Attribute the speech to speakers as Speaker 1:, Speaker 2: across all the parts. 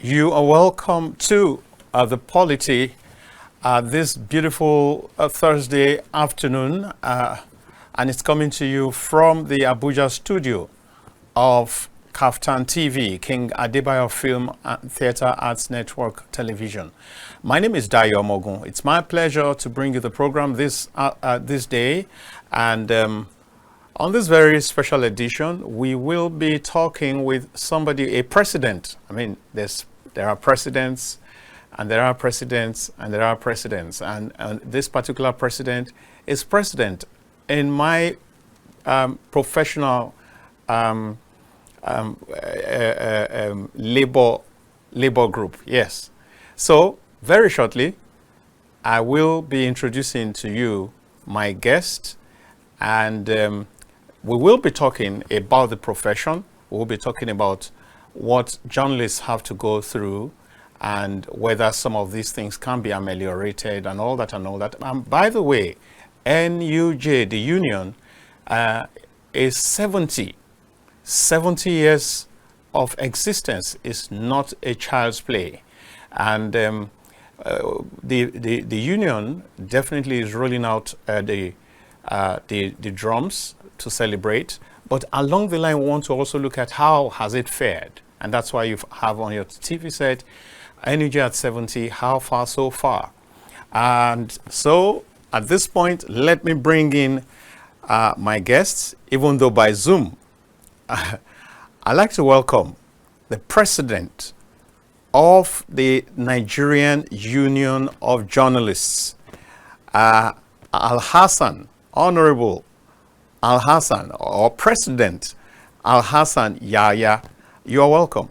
Speaker 1: You are welcome to the Polity this beautiful Thursday afternoon, and it's coming to you from the Abuja studio of KAFTANTV, King Adebayo Film and Theatre Arts Network Television. My name is Dayo Omoogun. It's my pleasure to bring you the program this day, and on this very special edition, we will be talking with somebody, a president. I mean, there are presidents, and there are presidents, and there are presidents. And this particular president is president in my professional labor group. Yes. So, very shortly, I will be introducing to you my guest, and we will be talking about the profession. We'll be talking about what journalists have to go through and whether some of these things can be ameliorated and all that and all that. And by the way, NUJ, the union, is 70 years of existence is not a child's play. And the union definitely is rolling out the drums to celebrate, but along the line we want to also look at how has it fared, and that's why you have on your TV set NUJ at 70, how far so far. And so at this point, let me bring in my guests, even though by Zoom. I'd like to welcome the president of the Nigerian Union of Journalists, Alhassan, Honorable Alhassan, or President Alhassan Yahya. You are welcome.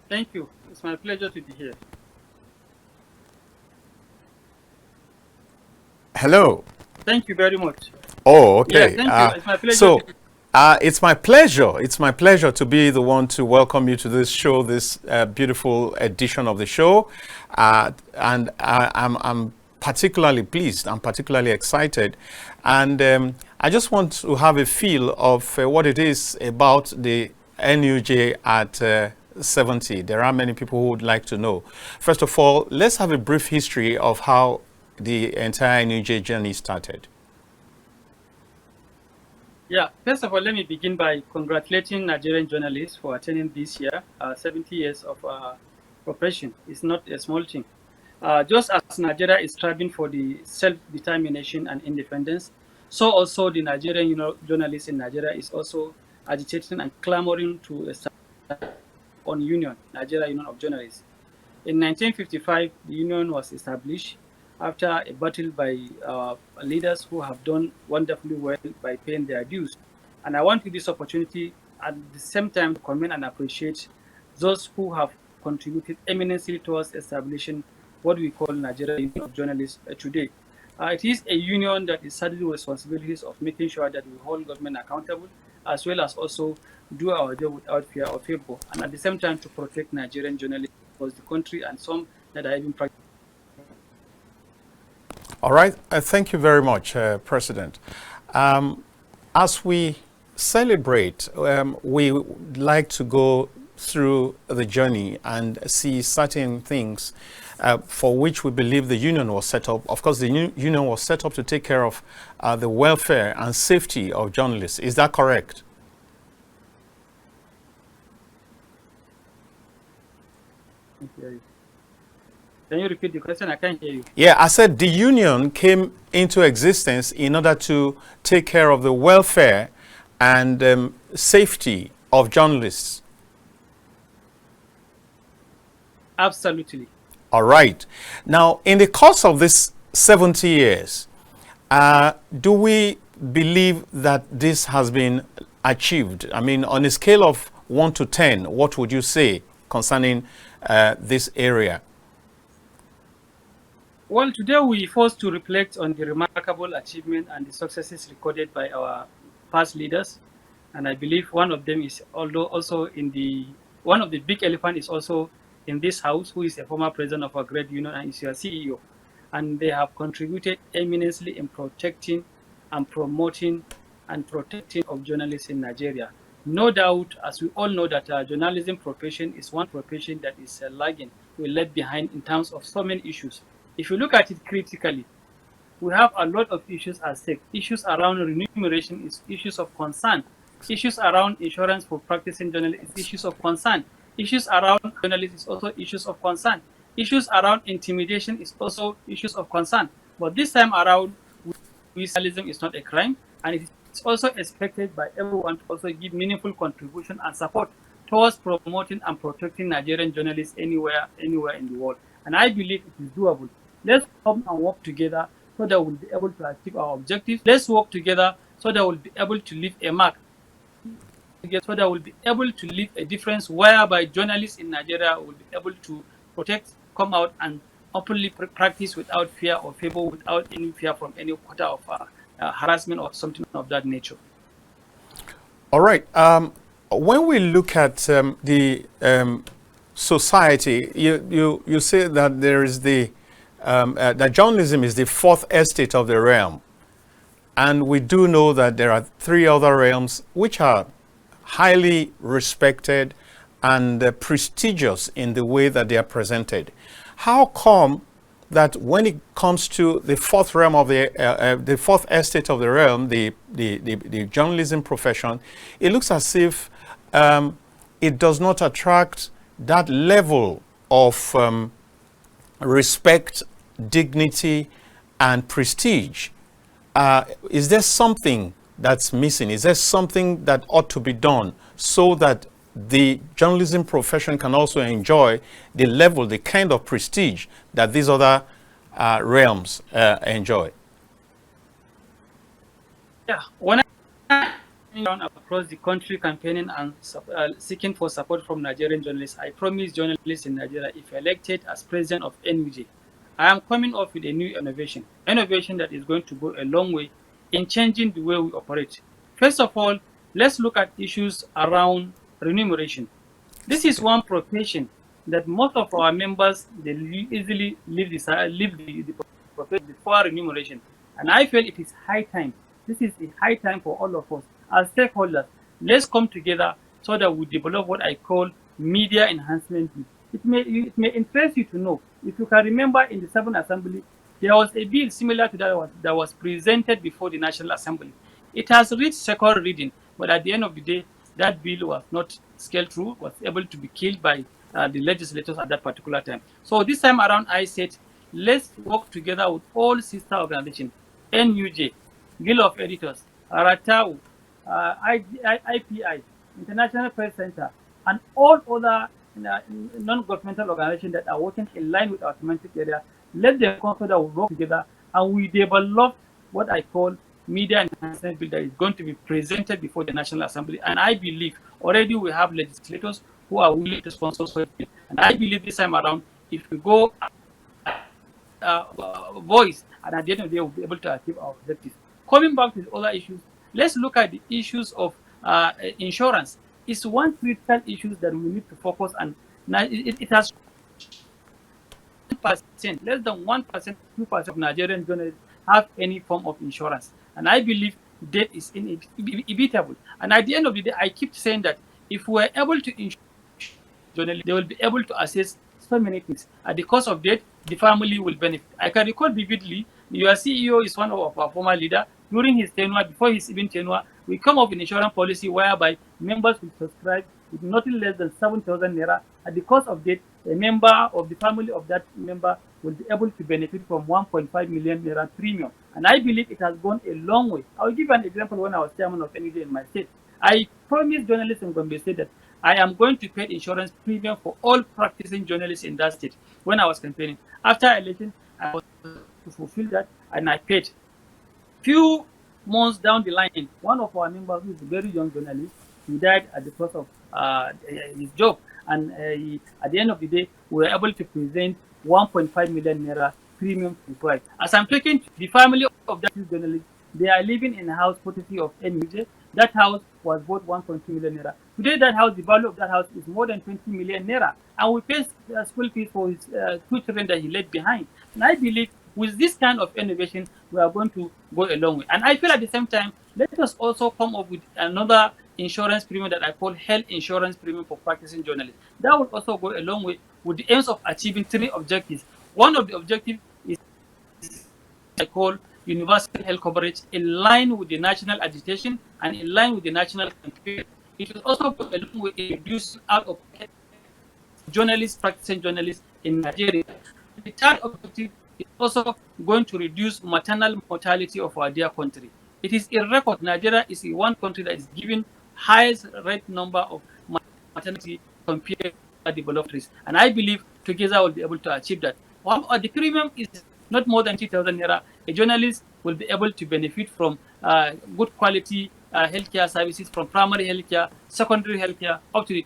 Speaker 2: Thank you. It's my pleasure to be here.
Speaker 1: Hello.
Speaker 2: Thank you very much.
Speaker 1: Oh, okay.
Speaker 2: Yeah, thank you. It's my pleasure.
Speaker 1: So, it's my pleasure. It's my pleasure to be the one to welcome you to this show, this beautiful edition of the show, and I'm particularly pleased. I'm particularly excited, and I just want to have a feel of what it is about the NUJ at 70. There are many people who would like to know. First of all, let's have a brief history of how the entire NUJ journey started.
Speaker 2: Yeah, first of all, let me begin by congratulating Nigerian journalists for attending this year. 70 years of profession is not a small thing. Just as Nigeria is striving for the self-determination and independence, so also the Nigerian journalists in Nigeria is also agitating and clamoring to establish on union, Nigeria Union of Journalists. In 1955, the union was established after a battle by leaders who have done wonderfully well by paying their dues. And I want to use this opportunity at the same time to commend and appreciate those who have contributed eminently towards establishing what we call Nigeria Union of Journalists today. It is a union that is saddled with responsibilities of making sure that we hold government accountable, as well as also do our job without fear or favor, and at the same time to protect Nigerian journalists across the country and some that are even practicing.
Speaker 1: All right. Thank you very much, President. As we celebrate, we like to go through the journey and see certain things for which we believe the union was set up. Of course, the union was set up to take care of the welfare and safety of journalists. Is that correct?
Speaker 2: Can you repeat the question? I can't hear you.
Speaker 1: Yeah, I said the union came into existence in order to take care of the welfare and safety of journalists.
Speaker 2: Absolutely.
Speaker 1: All right. Now, in the course of this 70 years, do we believe that this has been achieved? I mean, on a scale of 1 to 10, what would you say concerning this area?
Speaker 2: Well, today we forced to reflect on the remarkable achievement and the successes recorded by our past leaders. And I believe one of them is also one of the big elephant is also in this house, who is a former president of our great union and is your CEO. And they have contributed eminently in protecting and promoting and protecting of journalists in Nigeria. No doubt, as we all know, that journalism profession is one profession that is lagging, we're left behind in terms of so many issues. If you look at it critically, we have a lot of issues at stake. Issues around remuneration is issues of concern. Issues around insurance for practicing journalists is issues of concern. Issues around journalists is also issues of concern. Issues around intimidation is also issues of concern. But this time around, journalism is not a crime, and it is also expected by everyone to also give meaningful contribution and support towards promoting and protecting Nigerian journalists anywhere in the world. And I believe it is doable. Let's come and work together so that we'll be able to achieve our objectives. Let's work together so that we'll be able to leave a mark, so that we'll be able to leave a difference whereby journalists in Nigeria will be able to protect, come out and openly practice without fear or favor, without any fear from any quarter of harassment or something of that nature.
Speaker 1: All right. When we look at the society, you say that there is that journalism is the fourth estate of the realm. And we do know that there are three other realms which are highly respected and prestigious in the way that they are presented. How come that when it comes to the fourth realm of the fourth estate of the realm, the journalism profession, it looks as if it does not attract that level of respect, dignity, and prestige? Is there something that's missing? Is there something that ought to be done so that the journalism profession can also enjoy the level, the kind of prestige that these other realms enjoy?
Speaker 2: Yeah, when I went across the country campaigning and seeking for support from Nigerian journalists, I promised journalists in Nigeria, if elected as president of NUJ, I am coming up with a new innovation that is going to go a long way in changing the way we operate. First of all, let's look at issues around remuneration. This is one profession that most of our members, they easily leave the profession before remuneration. And I feel it is high time. This is a high time for all of us as stakeholders. Let's come together so that we develop what I call media enhancement. It may interest you to know, if you can remember in the 7th Assembly, there was a bill similar to that was presented before the National Assembly. It has reached second reading, but at the end of the day, that bill was not scaled through, was able to be killed by the legislators at that particular time. So this time around, I said, let's work together with all sister organizations, NUJ, Guild of Editors, Aratau, IPI, International Press Center, and all other non-governmental organizations that are working in line with our thematic area. Let them come so that we work together and we develop what I call media enhancement bill that is going to be presented before the National Assembly. And I believe already we have legislators who are willing to sponsor such bill. And I believe this time around, if we go voice, and at the end of the day, we'll be able to achieve our objectives. Coming back to the other issues, let's look at the issues of insurance. It's one critical issue that we need to focus on. Now, it has 1%, less than 1%, 2% of Nigerian journalists have any form of insurance. And I believe debt is inevitable. And at the end of the day, I keep saying that if we're able to insure journalists, they will be able to assess so many things. At the cost of debt, the family will benefit. I can recall vividly, your CEO is one of our former leaders. During his tenure, before his even tenure, we come up with an insurance policy whereby members will subscribe with nothing less than 7,000 naira. At the cost of debt, a member of the family of that member will be able to benefit from 1.5 million naira premium. And I believe it has gone a long way. I will give you an example. When I was chairman of NUJ in my state, I promised journalists in Gombe State that I am going to pay insurance premium for all practicing journalists in that state when I was campaigning. After election, I was to fulfill that, and I paid. Few months down the line, one of our members, who is a very young journalist, he died at the cost of his job. And at the end of the day, we were able to present 1.5 million naira premium to price. As I'm talking to the family of that journalist, they are living in a house courtesy of NUJ. That house was worth 1.2 million naira. Today, that house, the value of that house is more than 20 million naira. And we pay school fees for his 2 children that he left behind. And I believe with this kind of innovation, we are going to go a long way. And I feel at the same time, let us also come up with another insurance premium that I call health insurance premium for practicing journalists. That will also go a long way with the aims of achieving 3 objectives. One of the objectives is I call universal health coverage in line with the national agitation and in line with the national campaign. It will also go a long way in reducing out of journalists, practicing journalists in Nigeria. The third objective is also going to reduce maternal mortality of our dear country. It is a record. Nigeria is the one country that is giving highest rate number of maternity compared to developed countries. And I believe together we'll be able to achieve that. While the premium is not more than 3,000 naira, a journalist will be able to benefit from good quality healthcare services, from primary healthcare, secondary healthcare, up to the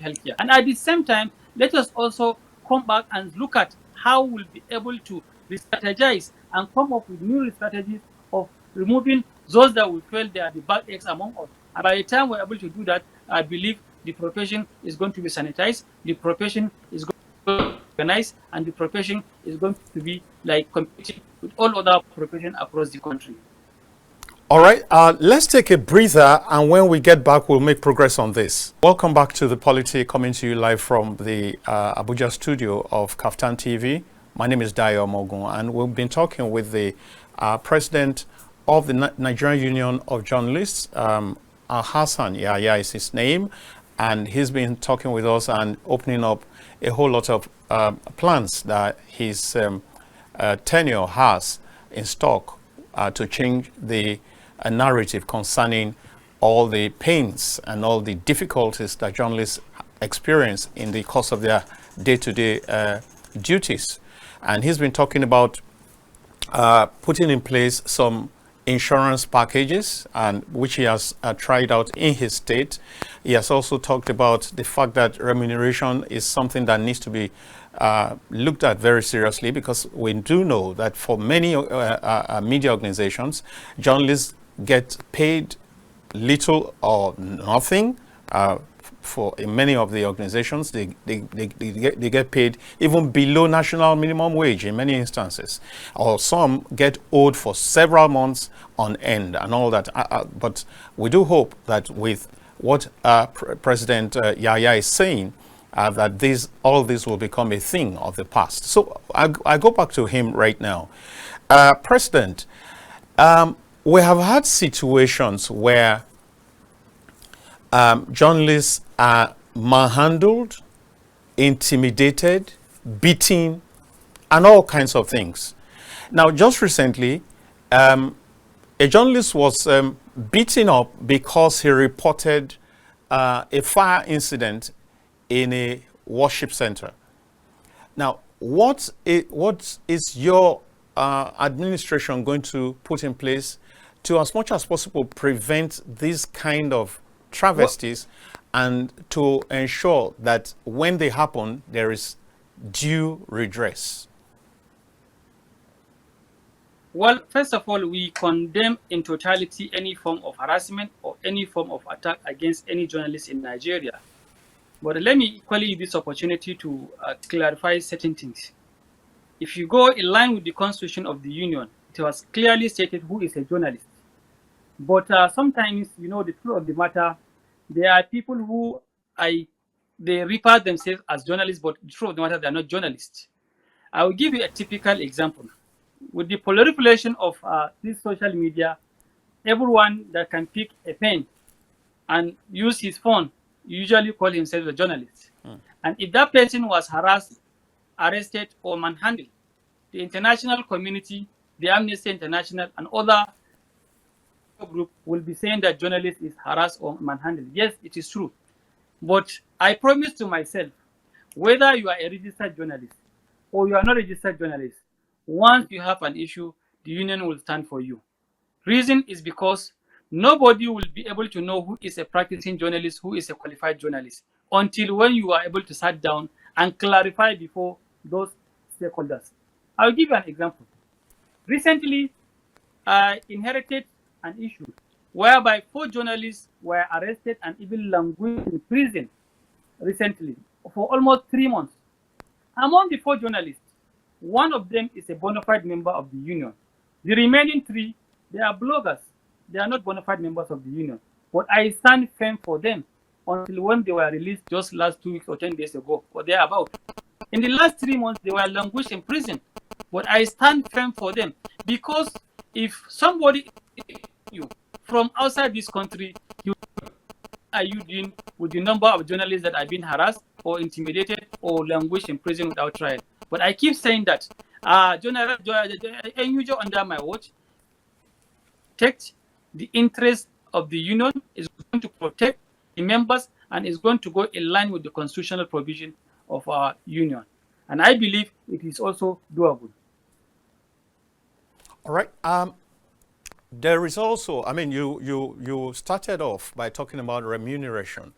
Speaker 2: healthcare. And at the same time, let us also come back and look at how we'll be able to re-strategize and come up with new strategies of removing those that we feel they are the bad eggs among us. And by the time we're able to do that, I believe the profession is going to be sanitized, the profession is going to be organized, and the profession is going to be like competing with all other professions across the country.
Speaker 1: All right, let's take a breather, and when we get back, we'll make progress on this. Welcome back to the Polity, coming to you live from the Abuja studio of KAFTANTV. My name is Dayo Omoogun, and we've been talking with the president of the Nigerian Union of Journalists, Alhassan. Yahya is his name, and he's been talking with us and opening up a whole lot of plans that his tenure has in stock to change the narrative concerning all the pains and all the difficulties that journalists experience in the course of their day-to-day duties. And he's been talking about putting in place some insurance packages, and which he has tried out in his state. He has also talked about the fact that remuneration is something that needs to be looked at very seriously, because we do know that for many media organizations, journalists get paid little or nothing. For in many of the organizations, they get paid even below national minimum wage in many instances, or some get owed for several months on end and all that. But we do hope that with what President Yahya is saying, that all this will become a thing of the past. So I go back to him right now. President, we have had situations where journalists are manhandled, intimidated, beaten, and all kinds of things. Now, just recently, a journalist was beaten up because he reported a fire incident in a worship center. Now, what is your administration going to put in place to, as much as possible, prevent these kind of travesties and to ensure that when they happen, there is due redress?
Speaker 2: Well, first of all, we condemn in totality any form of harassment or any form of attack against any journalist in Nigeria. But let me equally use this opportunity to clarify certain things. If you go in line with the Constitution of the Union, it was clearly stated who is a journalist. But sometimes, you know, the truth of the matter, there are people who they refer themselves as journalists, but the truth of the matter, they are not journalists. I will give you a typical example. With the proliferation of this social media, everyone that can pick a pen and use his phone usually call himself a journalist. And if that person was harassed, arrested, or manhandled, the international community, the Amnesty International, and other group will be saying that journalist is harassed or manhandled. Yes, it is true. But I promise to myself, whether you are a registered journalist or you are not a registered journalist, once you have an issue, the union will stand for you. Reason is because nobody will be able to know who is a practicing journalist, who is a qualified journalist, until when you are able to sit down and clarify before those stakeholders. I'll give you an example. Recently, I inherited an issue whereby 4 journalists were arrested and even languished in prison recently for almost 3 months. Among the 4 journalists, one of them is a bona fide member of the union. The remaining 3, they are bloggers. They are not bona fide members of the union. But I stand firm for them until when they were released just last 2 weeks or 10 days ago, or thereabout. In the last 3 months, they were languished in prison. But I stand firm for them, because if somebody you from outside this country, you are you doing with the number of journalists that have been harassed or intimidated or languished in prison without trial? But I keep saying that NUJ under my watch protect the interest of the union, is going to protect the members, and is going to go in line with the constitutional provision of our union. And I believe it is also doable.
Speaker 1: All right. There is also, I mean, you started off by talking about remuneration.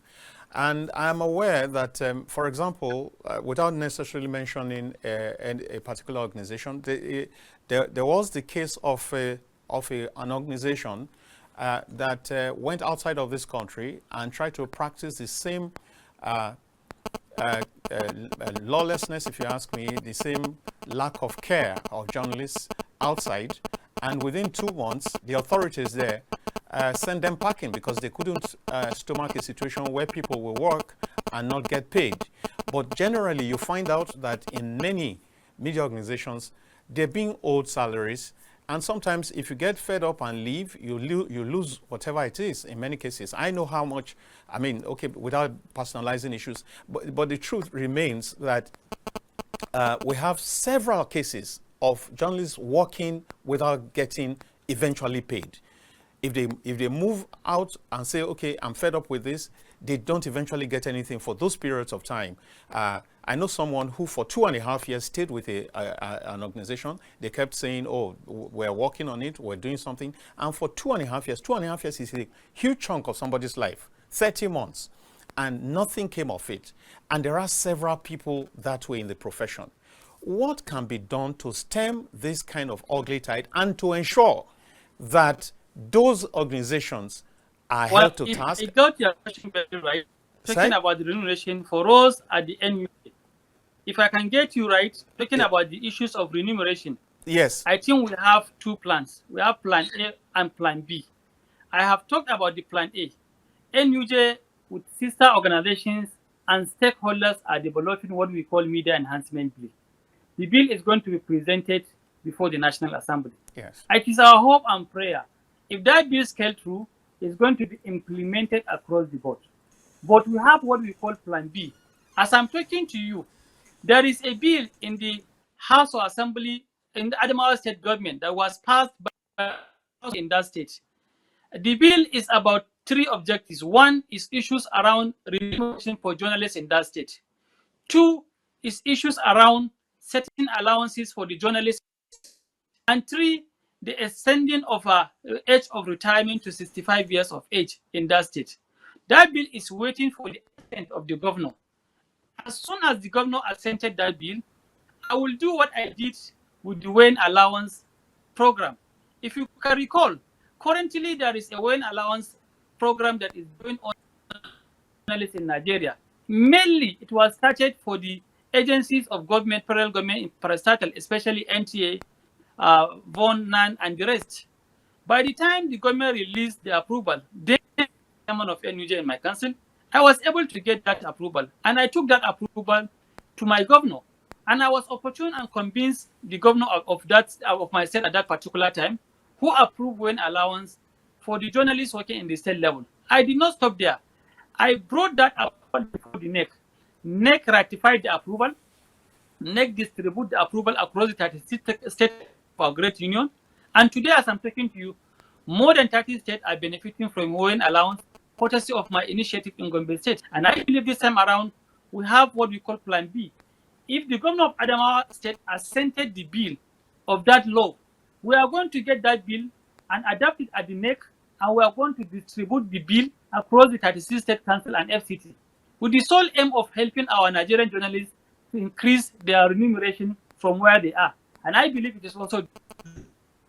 Speaker 1: And I'm aware that, for example, without necessarily mentioning a particular organization, there was the case of an organization that went outside of this country and tried to practice the same lawlessness, if you ask me, the same lack of care of journalists outside. And within 2 months, the authorities there sent them packing because they couldn't stomach a situation where people will work and not get paid. But generally, you find out that in many media organizations, they're being owed salaries. And sometimes if you get fed up and leave, you lose whatever it is in many cases. I know how much, I mean, okay, without personalizing issues, but the truth remains that we have several cases of journalists working without getting eventually paid. If they move out and say, okay, I'm fed up with this, they don't eventually get anything for those periods of time. I know someone who for 2.5 years stayed with an organization. They kept saying, oh, we're working on it, we're doing something. And for 2.5 years is a huge chunk of somebody's life, 30 months. And nothing came of it. And there are several people that way in the profession. What can be done to stem this kind of ugly tide and to ensure that those organizations are held to task?
Speaker 2: I got your question very right. Talking about the remuneration for us at the NUJ. If I can get you right, talking about the issues of remuneration.
Speaker 1: Yes.
Speaker 2: I think we have 2 plans. We have Plan A and Plan B. I have talked about the Plan A. NUJ with sister organizations and stakeholders are developing what we call media enhancement bill. The bill is going to be presented before the National Assembly.
Speaker 1: Yes.
Speaker 2: It is our hope and prayer, if that bill scales through, it's going to be implemented across the board. But we have what we call Plan B. As I'm talking to you, there is a bill in the House of Assembly in the Admiral state government that was passed by in that state. The bill is about 3 objectives. 1 is issues around remuneration for journalists in that state. 2 is issues around setting allowances for the journalists. And 3, the extending of age of retirement to 65 years of age in that state. That bill is waiting for the assent of the governor. As soon as the governor assented that bill, I will do what I did with the WAIN allowance program. If you can recall, currently there is a WAIN allowance program that is going on journalists in Nigeria. Mainly, it was started for the agencies of government, federal government, parastatal, especially NTA, Von, NAN, and the rest. By the time the government released the approval, the chairman of NUJ in my council, I was able to get that approval. And I took that approval to my governor. And I was opportune and convinced the governor of my state at that particular time, who approved WAIN allowance for the journalists working in the state level. I did not stop there. I brought that up before the NEC. NEC ratified the approval. NEC distributed the approval across the 36 states of our great union. And today, as I'm talking to you, more than 30 states are benefiting from WAIN allowance, courtesy of my initiative in Gombe State. And I believe this time around, we have what we call Plan B. If the governor of Adamawa State assented the bill of that law, we are going to get that bill and adapt it at the NEC, and we are going to distribute the bill across the 36 state council and FCT, with the sole aim of helping our Nigerian journalists to increase their remuneration from where they are. And I believe it is also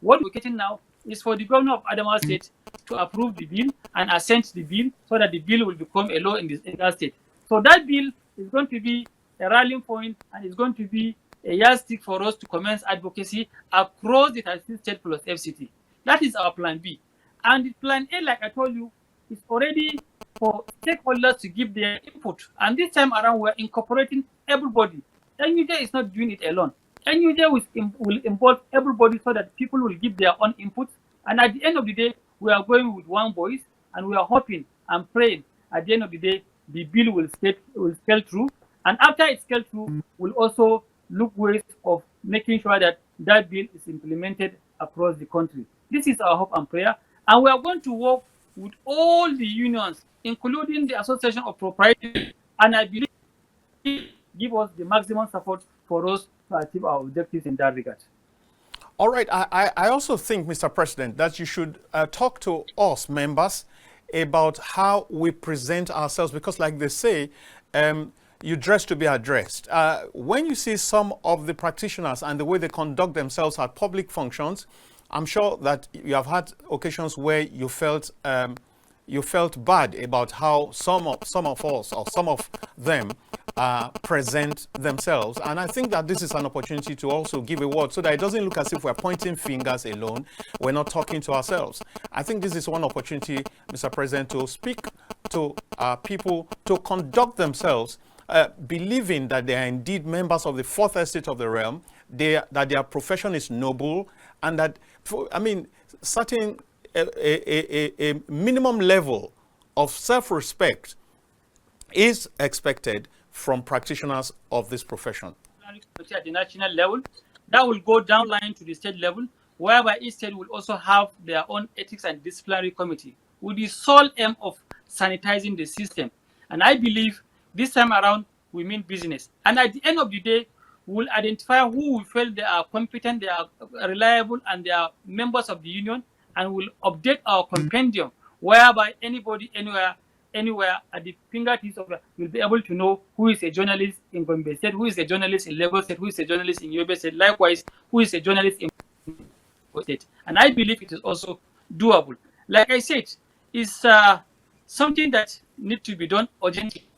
Speaker 2: what we're getting now is for the governor of Adamawa State to approve the bill and assent the bill so that the bill will become a law in that state. So that bill is going to be a rallying point and it's going to be a yardstick for us to commence advocacy across the 36 state plus FCT. That is our Plan B. And the Plan A, like I told you, is already for stakeholders to give their input. And this time around, we're incorporating everybody. NUJ is not doing it alone. NUJ will involve everybody so that people will give their own input. And at the end of the day, we are going with one voice, and we are hoping and praying at the end of the day, the bill will scale through. And after it scales through, we'll also look ways of making sure that that bill is implemented across the country. This is our hope and prayer. And we are going to work with all the unions, including the Association of Proprietors, and I believe give us the maximum support for us to achieve our objectives in that regard.
Speaker 1: All right. I also think, Mr. President, that you should talk to us members about how we present ourselves, because like they say, you dress to be addressed. When you see some of the practitioners and the way they conduct themselves at public functions, I'm sure that you have had occasions where you felt bad about how some of us or some of them present themselves. And I think that this is an opportunity to also give a word so that it doesn't look as if we're pointing fingers alone. We're not talking to ourselves. I think this is one opportunity, Mr. President, to speak to people to conduct themselves believing that they are indeed members of the fourth estate of the realm, that their profession is noble, and that, certain a minimum level of self-respect is expected from practitioners of this profession.
Speaker 2: At the national level, that will go down line to the state level, whereby each state will also have their own ethics and disciplinary committee with the sole aim of sanitizing the system. And I believe this time around, we mean business. And at the end of the day, we'll identify who we feel they are competent, they are reliable, and they are members of the union, and we'll update our compendium, whereby anybody, anywhere at the fingertips of will be able to know who is a journalist in Gombe State, who is a journalist in Lagos State, who is a journalist in Yobe State, likewise, who is a journalist in State. And I believe it is also doable. Like I said, it's something that needs to be done urgently.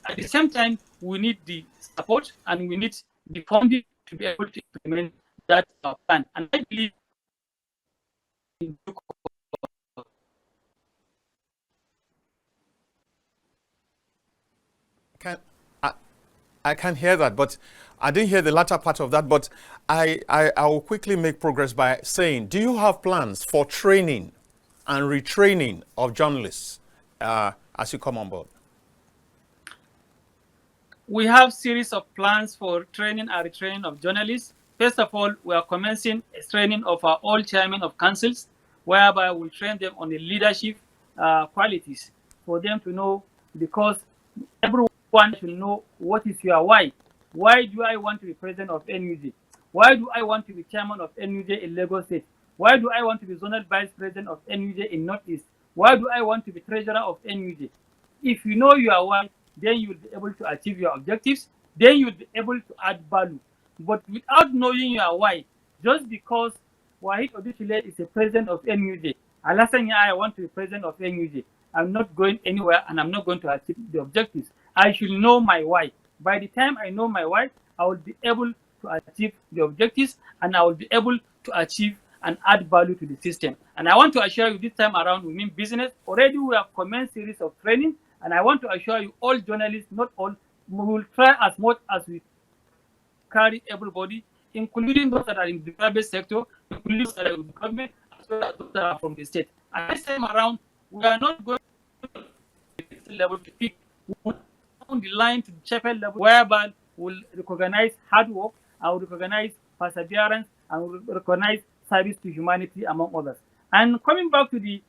Speaker 2: At the same time, we need the support and we need the funding to be able to implement that plan. And I believe
Speaker 1: I can hear that, but I didn't hear the latter part of that. But I will quickly make progress by saying, do you have plans for training and retraining of journalists as you come on board?
Speaker 2: We have series of plans for training and retraining of journalists. First of all, we are commencing a training of our all chairmen of councils, whereby we'll train them on the leadership qualities for them to know, because everyone should know what is your why. Why do I want to be president of NUJ? Why do I want to be chairman of NUJ in Lagos State? Why do I want to be zonal vice president of NUJ in Northeast? Why do I want to be treasurer of NUJ? If you know your why, then you will be able to achieve your objectives, then you will be able to add value. But without knowing your why, just because Wahid Odishile is a president of NUJ, Alhassan, I want to be president of NUJ, I'm not going anywhere and I'm not going to achieve the objectives. I should know my why. By the time I know my why, I will be able to achieve the objectives and I will be able to achieve and add value to the system. And I want to assure you this time around, we mean business. Already we have commenced series of training, and I want to assure you, all journalists, not all, we will try as much as we carry everybody, including those that are in the private sector, including those that are in the government, as well as those that are from the state. And this time around, we are not going to the level to pick. We will down the line to the chapel level, whereby we'll recognize hard work, and we'll recognize perseverance, and we'll recognize service to humanity, among others. And coming back to the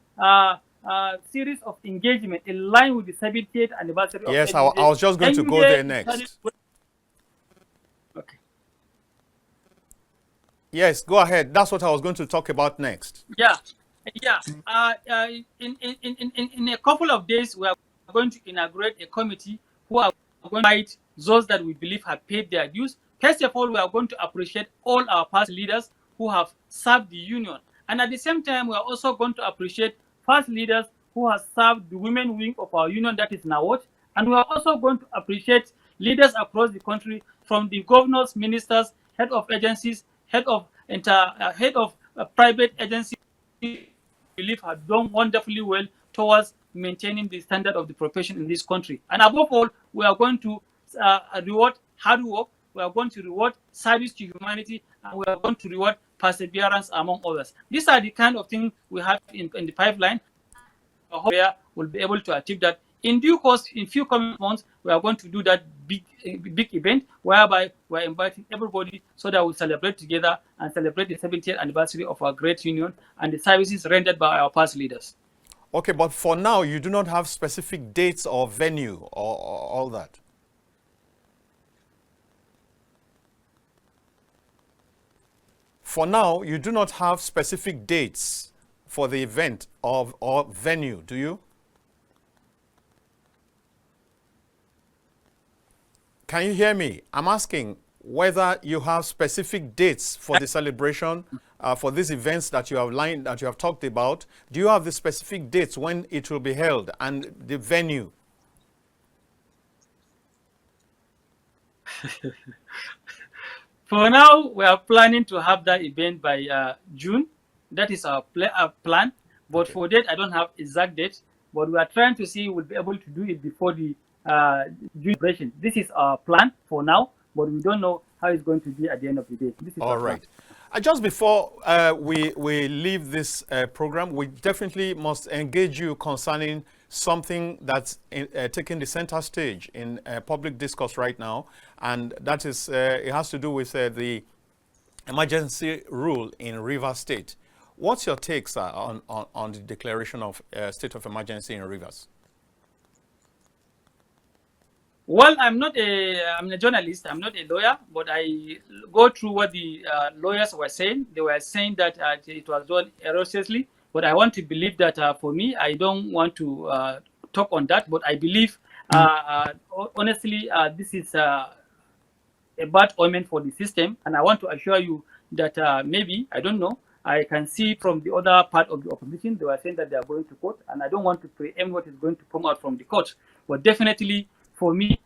Speaker 2: series of engagement in line with the 70th anniversary of
Speaker 1: Yes, I was just going to go there next.
Speaker 2: Okay.
Speaker 1: Yes, go ahead. That's what I was going to talk about next.
Speaker 2: Yeah. In a couple of days, we are going to inaugurate a committee who are going to invite those that we believe have paid their dues. First of all, we are going to appreciate all our past leaders who have served the union. And at the same time, we are also going to appreciate past leaders who have served the women wing of our union, that is NAWOT. And we are also going to appreciate leaders across the country, from the governors, ministers, head of agencies, head of private agencies, believe have done wonderfully well towards maintaining the standard of the profession in this country. And above all, we are going to reward hard work, we are going to reward service to humanity, and we are going to reward perseverance, among others. These are the kind of things we have in the pipeline. I hope we'll be able to achieve that. In due course, in few coming months, we are going to do that big event whereby we're inviting everybody so that we'll celebrate together and celebrate the 70th anniversary of our great union and the services rendered by our past leaders.
Speaker 1: Okay, but for now, you do not have specific dates or venue or all that. For now, you do not have specific dates for the event or venue, do you? Can you hear me? I'm asking whether you have specific dates for the celebration, for these events that you have talked about. Do you have the specific dates when it will be held and the venue?
Speaker 2: For now, we are planning to have that event by June. That is our plan. But okay, for that, I don't have exact date. But we are trying to see we'll be able to do it before the June celebration. This is our plan for now, but we don't know how it's going to be at the end of the day. This is
Speaker 1: all right. Just before we leave this program, we definitely must engage you concerning something that's taking the center stage in public discourse right now, and that is it has to do with the emergency rule in Rivers State. What's your take, sir, on the declaration of state of emergency in Rivers?
Speaker 2: Well, I'm a journalist, I'm not a lawyer, but I go through what the lawyers were saying. They were saying that it was done erroneously, but I want to believe that for me, I don't want to talk on that, but I believe, honestly, this is a bad omen for the system, and I want to assure you that maybe, I don't know, I can see from the other part of the opposition, they were saying that they are going to court, and I don't want to preempt what is going to come out from the court, but definitely, for me,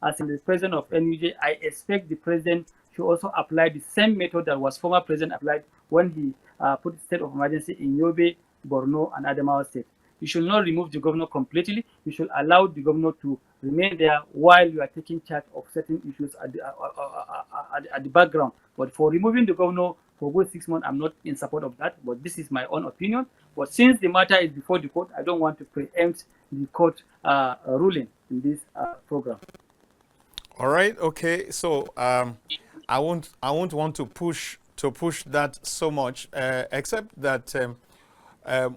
Speaker 2: as the president of NUJ, I expect the president should also apply the same method that was former president applied when he put the state of emergency in Yobe, Borno, and Adamawa state. You should not remove the governor completely. You should allow the governor to remain there while you are taking charge of certain issues at the background. But for removing the governor for good 6 months, I'm not in support of that. But this is my own opinion. But since the matter is before the court, I don't want to preempt the court ruling in this program.
Speaker 1: All right. Okay. So I won't want to push that so much, except that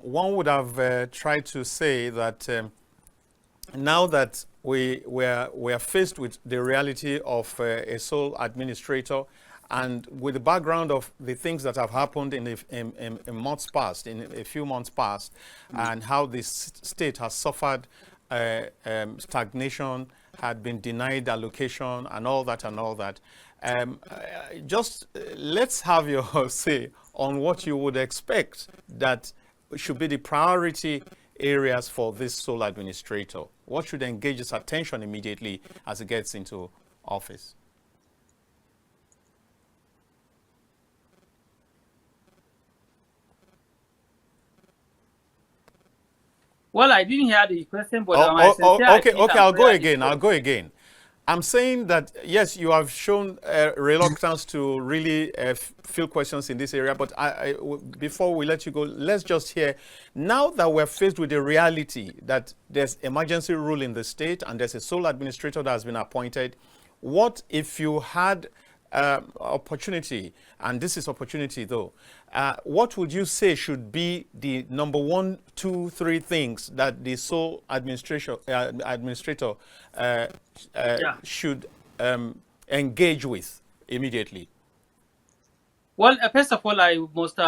Speaker 1: one would have tried to say that now that we are faced with the reality of a sole administrator, and with the background of the things that have happened in months past, in a few months past, and how this state has suffered stagnation, had been denied allocation, and all that. Just let's have your say on what you would expect that should be the priority areas for this sole administrator. What should engage his attention immediately as he gets into office?
Speaker 2: Well, I didn't hear the question, but
Speaker 1: okay, I'll go again. I'm saying that, yes, you have shown reluctance to really field questions in this area, but before we let you go, let's just hear, now that we're faced with the reality that there's emergency rule in the state and there's a sole administrator that has been appointed, what if you had opportunity, and this is opportunity though, what would you say should be the number 1, 2, 3 things that the sole administrator should engage with immediately?
Speaker 2: Well, first of all, I must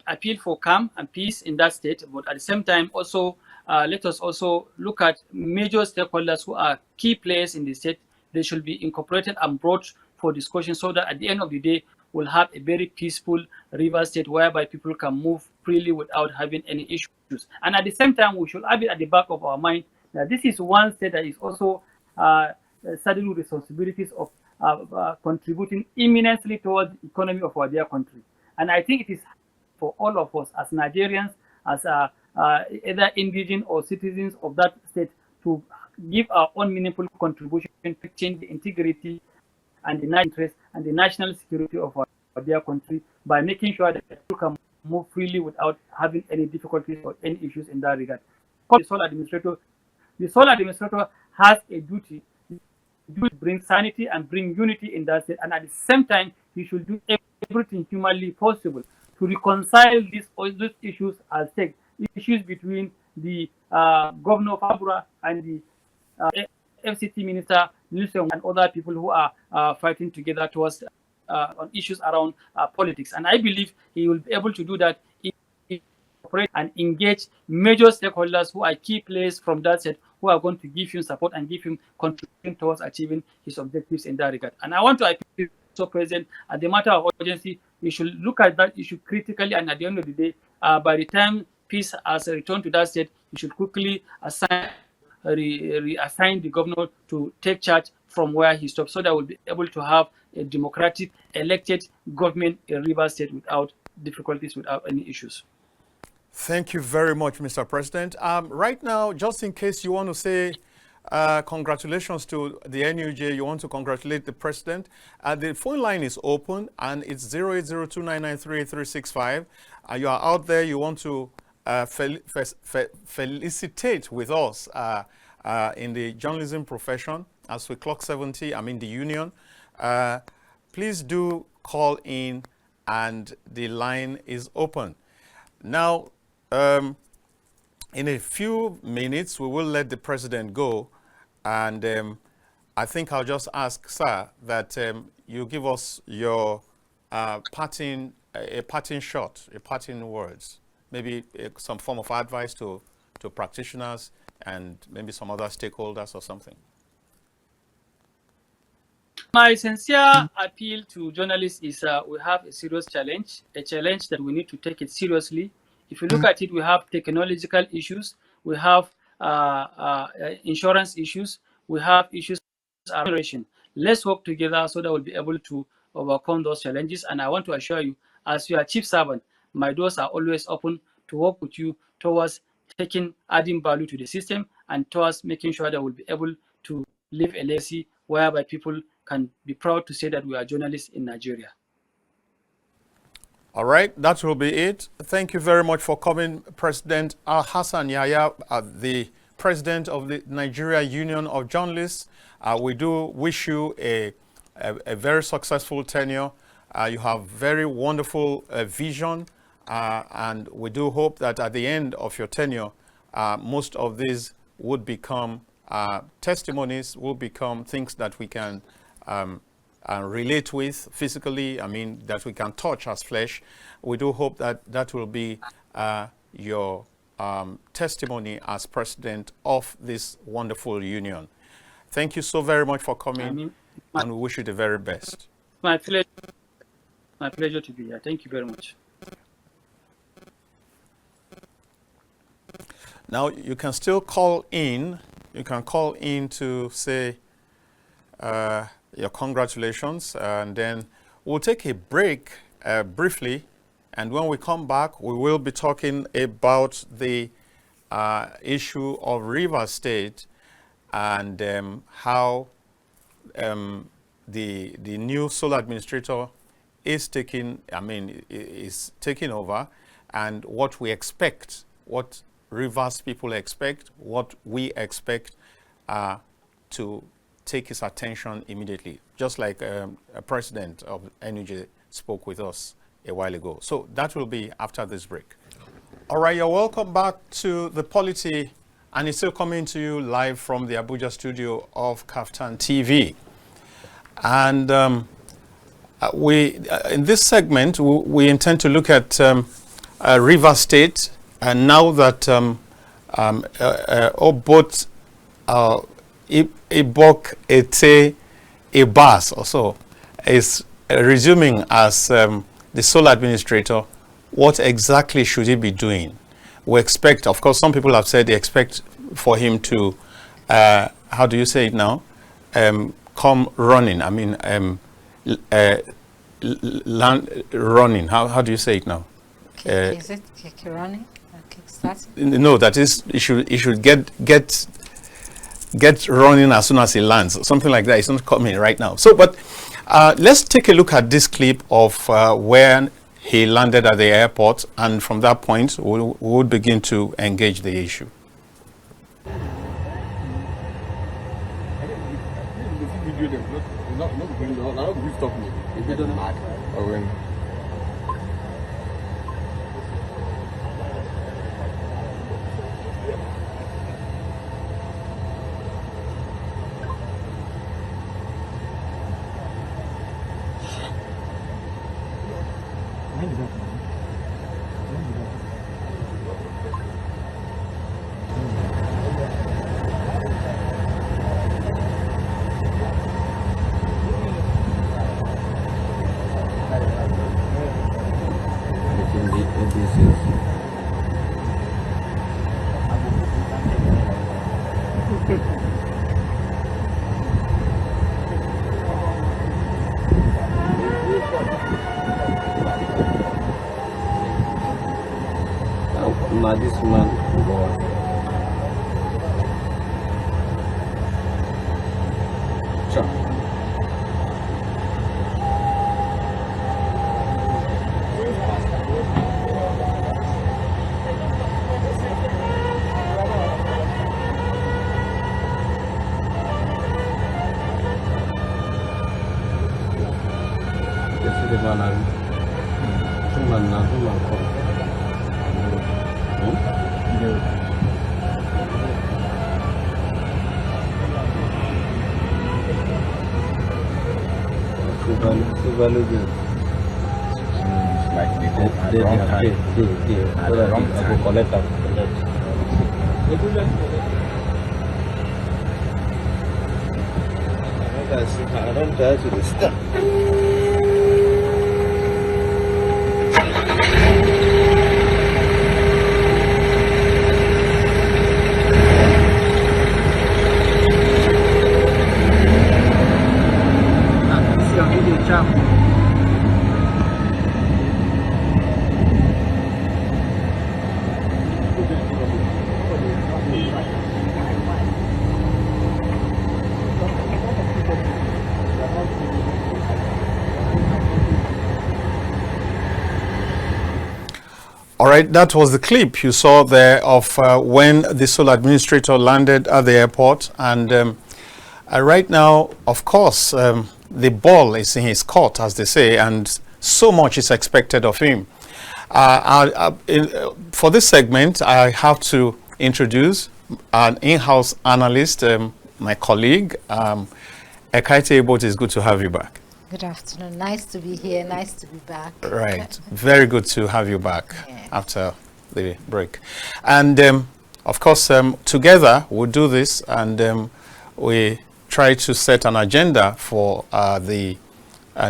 Speaker 2: appeal for calm and peace in that state, but at the same time, also let us also look at major stakeholders who are key players in the state. They should be incorporated and brought for discussion so that at the end of the day, we'll have a very peaceful river state whereby people can move freely without having any issues. And at the same time, we should have it at the back of our mind that this is one state that is also saddled with responsibilities of contributing immensely towards the economy of our dear country. And I think it is for all of us as Nigerians, as either indigenous or citizens of that state to give our own meaningful contribution to change the integrity and the national interest and the national security of our dear country by making sure that people can move freely without having any difficulties or any issues in that regard. The sole administrator has a duty to bring sanity and bring unity in that state, and at the same time, he should do everything humanly possible to reconcile these issues as take issues between the governor of Abura and the FCT minister Newsom and other people who are fighting together towards on issues around politics. And I believe he will be able to do that if he operate and engage major stakeholders who are key players from that set, who are going to give him support and give him contribution towards achieving his objectives in that regard. And I want to appeal to President, at the matter of urgency, you should look at that issue critically, and at the end of the day, by the time peace has returned to that state, you should quickly reassign the governor to take charge from where he stopped, so that we'll be able to have a democratic elected government in Rivers State without difficulties, without any issues.
Speaker 1: Thank you very much, Mr. President. Right now, just in case you want to say congratulations to the NUJ, you want to congratulate the president, the phone line is open and it's 08029938365. You are out there, you want to felicitate with us in the journalism profession as we clock 70, I'm in the union. Please do call in and the line is open. Now, in a few minutes, we will let the president go. And I think I'll just ask, sir, that you give us your parting shot, your parting words, maybe some form of advice to practitioners and maybe some other stakeholders or something.
Speaker 2: My sincere appeal to journalists is we have a serious challenge, a challenge that we need to take it seriously. If you look at it, we have technological issues, we have insurance issues, we have issues of generation. Let's work together so that we'll be able to overcome those challenges. And I want to assure you, as your chief servant, my doors are always open to work with you towards adding value to the system and towards making sure that we'll be able to leave a legacy whereby people can be proud to say that we are journalists in Nigeria.
Speaker 1: All right, that will be it. Thank you very much for coming, President Alhassan Yahya, the President of the Nigeria Union of Journalists. We do wish you a very successful tenure. You have very wonderful vision, and we do hope that at the end of your tenure, most of these would become testimonies, will become things that we can relate with physically, I mean, that we can touch as flesh. We do hope that that will be your testimony as president of this wonderful union. Thank you so very much for coming, and we wish you the very best.
Speaker 2: My pleasure to be here. Thank you very much.
Speaker 1: Now, you can still call in. You can call in to say your congratulations, and then we'll take a break briefly, and when we come back, we will be talking about the issue of Rivers State and how the new sole administrator is taking over, and what we expect, what Rivers people expect, what we expect to take his attention immediately, just like a president of NUJ spoke with us a while ago. So that will be after this break. All right, you're welcome back to the Polity, and it's still coming to you live from the Abuja studio of KAFTANTV. And in this segment, we intend to look at Rivers State, and now that both Ibok-Ete, Ibas also is resuming as the sole administrator, what exactly should he be doing? We expect, of course, some people have said they expect for him to, how do you say it now? Come running. I mean, land running. How do you say it now?
Speaker 3: Is it running?
Speaker 1: No, that is, he should get running as soon as he lands. Something like that. It's not coming right now. So, but let's take a look at this clip of where he landed at the airport, and from that point, we'll begin to engage the issue.
Speaker 3: This man.
Speaker 1: All right, that was the clip you saw there of when the sole administrator landed at the airport. And right now, of course, the ball is in his court, as they say, and so much is expected of him. For this segment, I have to introduce an in-house analyst, my colleague, Ekaette. Ibuot, it's good to have you back.
Speaker 4: Good afternoon. Nice to be here. Nice to be back.
Speaker 1: Right. Very good to have you back after the break. And of course, together we'll do this, and we try to set an agenda for the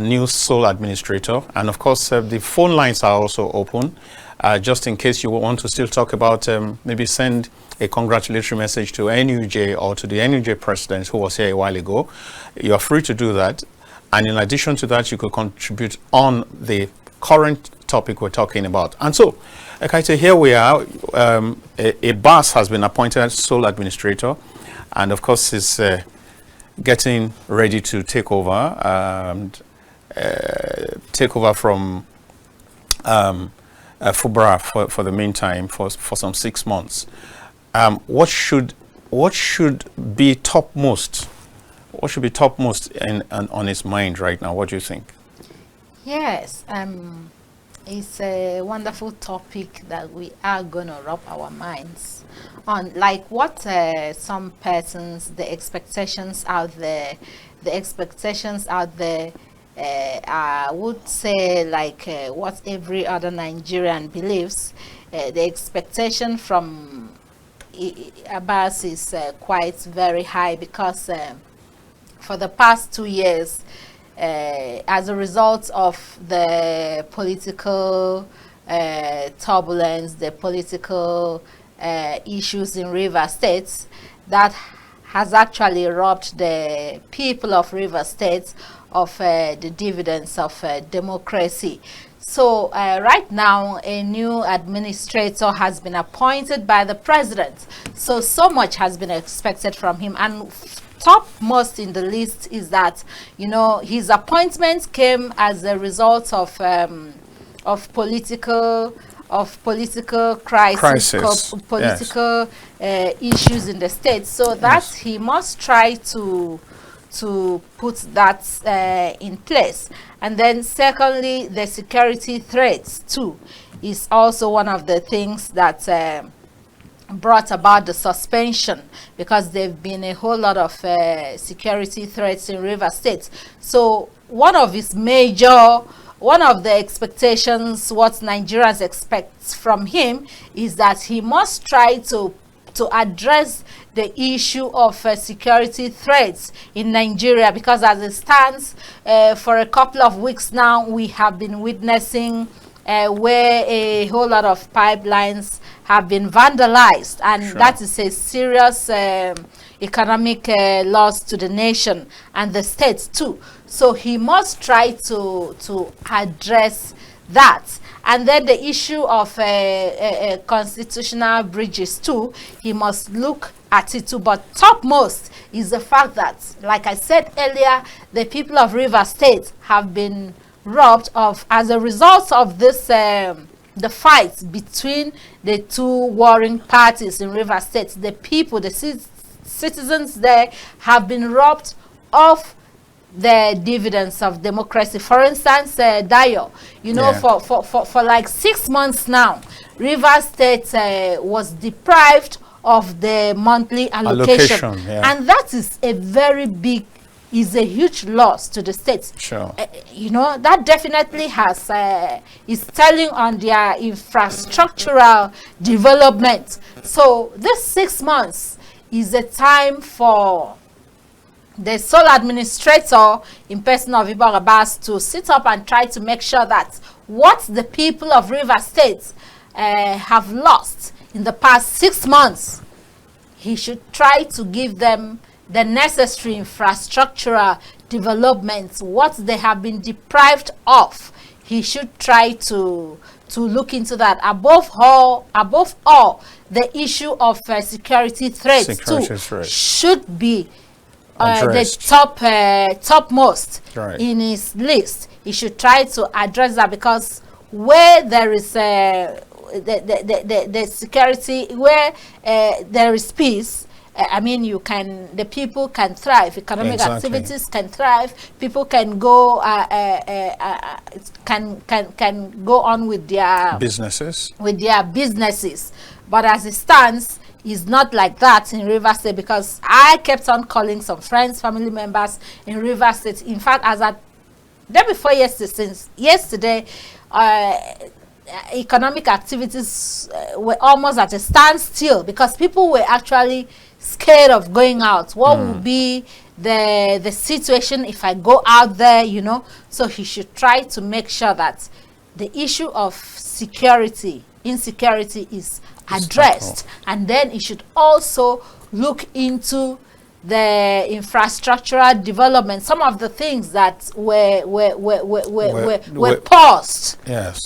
Speaker 1: new sole administrator. And of course, the phone lines are also open, just in case you want to still talk about, maybe send a congratulatory message to NUJ or to the NUJ president who was here a while ago. You are free to do that. And in addition to that, you could contribute on the current topic we're talking about. And so, Ekaette, here we are. Ibas has been appointed as sole administrator, and of course is getting ready to take over from Fubara for the meantime for some 6 months. What should be topmost? What should be topmost on his mind right now? What do you think?
Speaker 4: Yes, it's a wonderful topic that we are going to rub our minds on. Like what some persons, the expectations out there, I would say like what every other Nigerian believes. The expectation from Ibas is quite very high, because for the past 2 years, as a result of the political turbulence, the political issues in River State, that has actually robbed the people of River State of the dividends of democracy. So right now, a new administrator has been appointed by the president. So much has been expected from him. And topmost in the list is that, you know, his appointment came as a result of political crisis. Political issues in the state. So that he must try to put that in place. And then secondly, the security threats too is also one of the things that brought about the suspension, because there've been a whole lot of security threats in Rivers State. So one of the expectations, what Nigerians expect from him, is that he must try to address the issue of security threats in Nigeria, because as it stands, for a couple of weeks now, we have been witnessing where a whole lot of pipelines have been vandalized, and that is a serious economic loss to the nation and the state too. So he must try to address that. And then the issue of constitutional bridges too, he must look at it too. But topmost is the fact that, like I said earlier, the people of Rivers State have been robbed of, as a result of this the fight between the two warring parties in Rivers State. The people, the citizens there, have been robbed of the dividends of democracy. For instance, Dayo, you know, for like 6 months now, Rivers State was deprived of the monthly allocation. And that is a very big, is a huge loss to the state. You know, that definitely has is telling on their infrastructural development. So this 6 months is a time for the sole administrator, in person of Ibas, to sit up and try to make sure that what the people of Rivers State have lost in the past 6 months, he should try to give them the necessary infrastructural developments. What they have been deprived of, he should try to look into that. Above all, the issue of security threats should be the topmost in his list. He should try to address that, because where there is the security, where there is peace, I mean, the people can thrive. Economic activities can thrive. People can go can go on with their businesses. But as it stands, it's not like that in Rivers State, because I kept on calling some friends, family members in Rivers State. In fact, as at day before yesterday, since yesterday, economic activities were almost at a standstill, because people were actually scared of going out. What will be the situation if I go out there, you know? So he should try to make sure that the issue of insecurity is addressed, and then he should also look into the infrastructural development, some of the things that were paused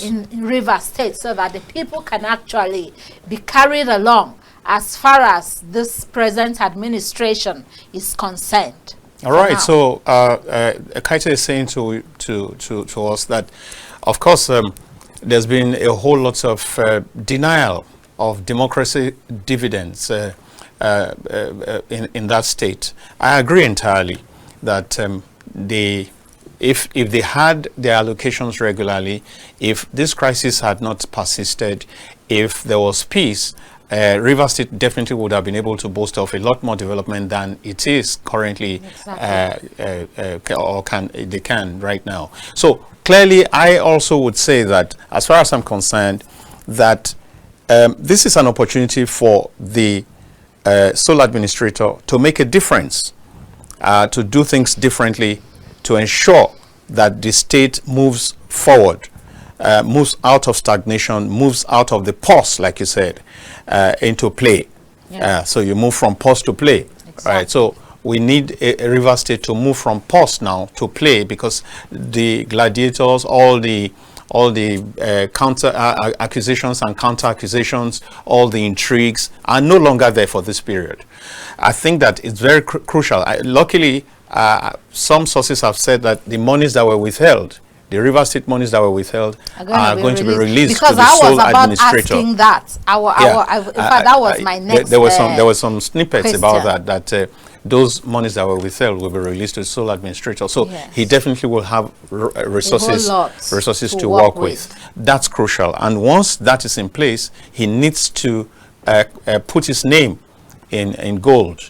Speaker 4: in Rivers State, so that the people can actually be carried along as far as this present administration is concerned.
Speaker 1: All right. So Ekaette is saying to us that, of course, there's been a whole lot of denial of democracy dividends in that state. I agree entirely that if they had their allocations regularly, if this crisis had not persisted, if there was peace, Rivers State definitely would have been able to boast of a lot more development than it is currently, they can right now. So clearly, I also would say that, as far as I'm concerned, that this is an opportunity for the sole administrator to make a difference, to do things differently, to ensure that the state moves forward, moves out of stagnation, moves out of the pause, like you said, into play. So you move from pause to play. Right? So we need a Rivers State to move from pause now to play, because the gladiators, all the all the counter accusations and counter accusations, all the intrigues are no longer there for this period. I think that it's very crucial. Luckily, some sources have said that the monies that were withheld, the River State monies that were withheld, are going to be released
Speaker 4: because
Speaker 1: to the sole administrator.
Speaker 4: Because I was about asking that. In fact, that was my next.
Speaker 1: There were some snippets question about that. Those monies that were withheld will be released to the sole administrator. So he definitely will have resources to work with. That's crucial. And once that is in place, he needs to put his name in gold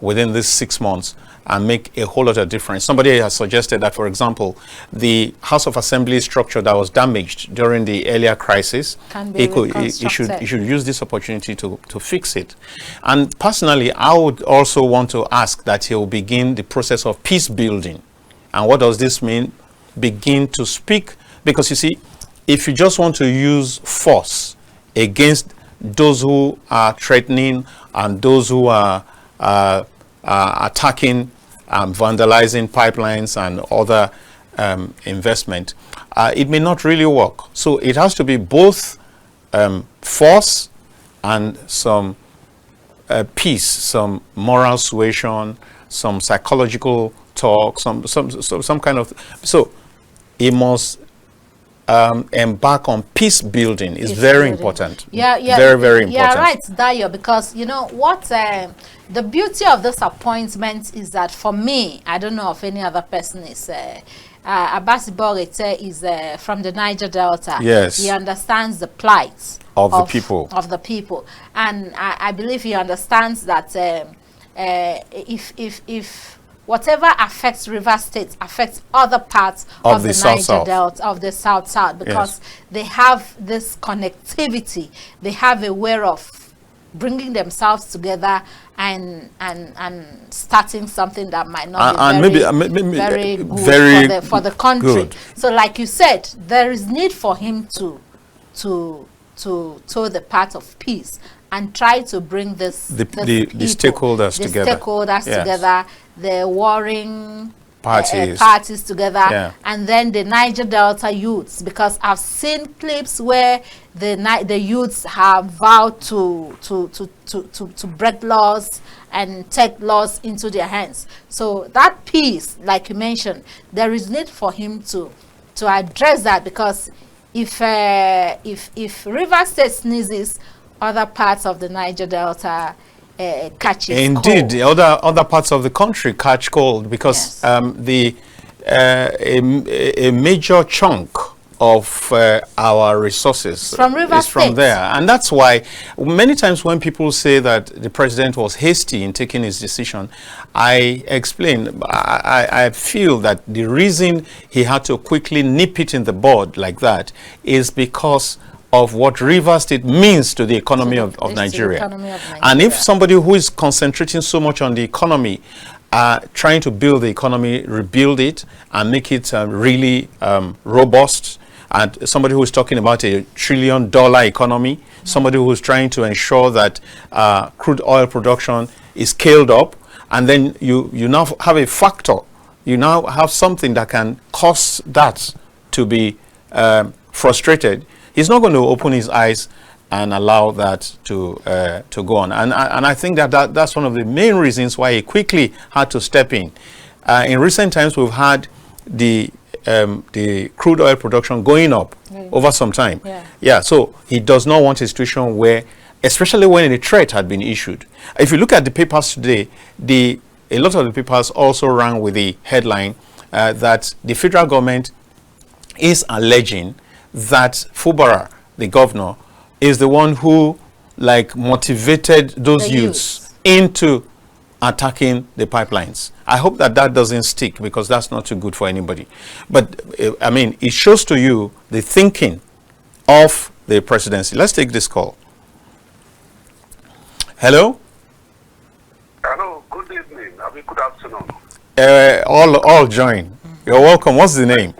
Speaker 1: within these 6 months and make a whole lot of difference. Somebody has suggested that, for example, the House of Assembly structure that was damaged during the earlier crisis, he should use this opportunity to fix it. And personally, I would also want to ask that he will begin the process of peace building. And what does this mean? Begin to speak, because you see, if you just want to use force against those who are threatening and those who are attacking, vandalizing pipelines and other investment, it may not really work. So it has to be both force and some peace, some moral suasion, some psychological talk, some kind of. So it must embark on peace building. Is very important. Very, very important.
Speaker 4: Yeah, right, Dayo, because you know what, the beauty of this appointment is that for me, I don't know if any other person is, Ibok-Ete is from the Niger Delta.
Speaker 1: Yes.
Speaker 4: He understands the plight
Speaker 1: of the people.
Speaker 4: And I believe he understands that if whatever affects River State affects other parts of the Niger Delta, of the South, because they have this connectivity. They have a way of bringing themselves together and starting something that might not be very good for the country. Good. So, like you said, there is need for him to toe the path of peace and try to bring the
Speaker 1: stakeholders together.
Speaker 4: The warring parties together, and then the Niger Delta youths, because I've seen clips where the youths have vowed to break laws and take laws into their hands. So that piece, like you mentioned, there is need for him to address that, because if River State sneezes, other parts of the Niger Delta catches
Speaker 1: indeed
Speaker 4: cold.
Speaker 1: The other parts of the country catch cold, because a major chunk of our resources is from there. And that's why many times when people say that the president was hasty in taking his decision, I explain, I feel that the reason he had to quickly nip it in the bud like that is because of what River State means to the economy of Nigeria. And if somebody who is concentrating so much on the economy, trying to build the economy, rebuild it, and make it really robust, and somebody who is talking about $1 trillion economy, somebody who is trying to ensure that crude oil production is scaled up, and then you now have a factor, you now have something that can cause that to be frustrated. He's not going to open his eyes and allow that to go on. And I think that's one of the main reasons why he quickly had to step in. In recent times, we've had the crude oil production going up over some time. So he does not want a situation where, especially when a threat had been issued. If you look at the papers today, a lot of the papers also ran with the headline that the federal government is alleging that Fubara, the governor, is the one who motivated those youths into attacking the pipelines. I hope that doesn't stick, because that's not too good for anybody. But I mean, it shows to you the thinking of the presidency. Let's take this call. Hello?
Speaker 3: Hello, good evening. I mean, good afternoon.
Speaker 1: All join. You're welcome. What's the name?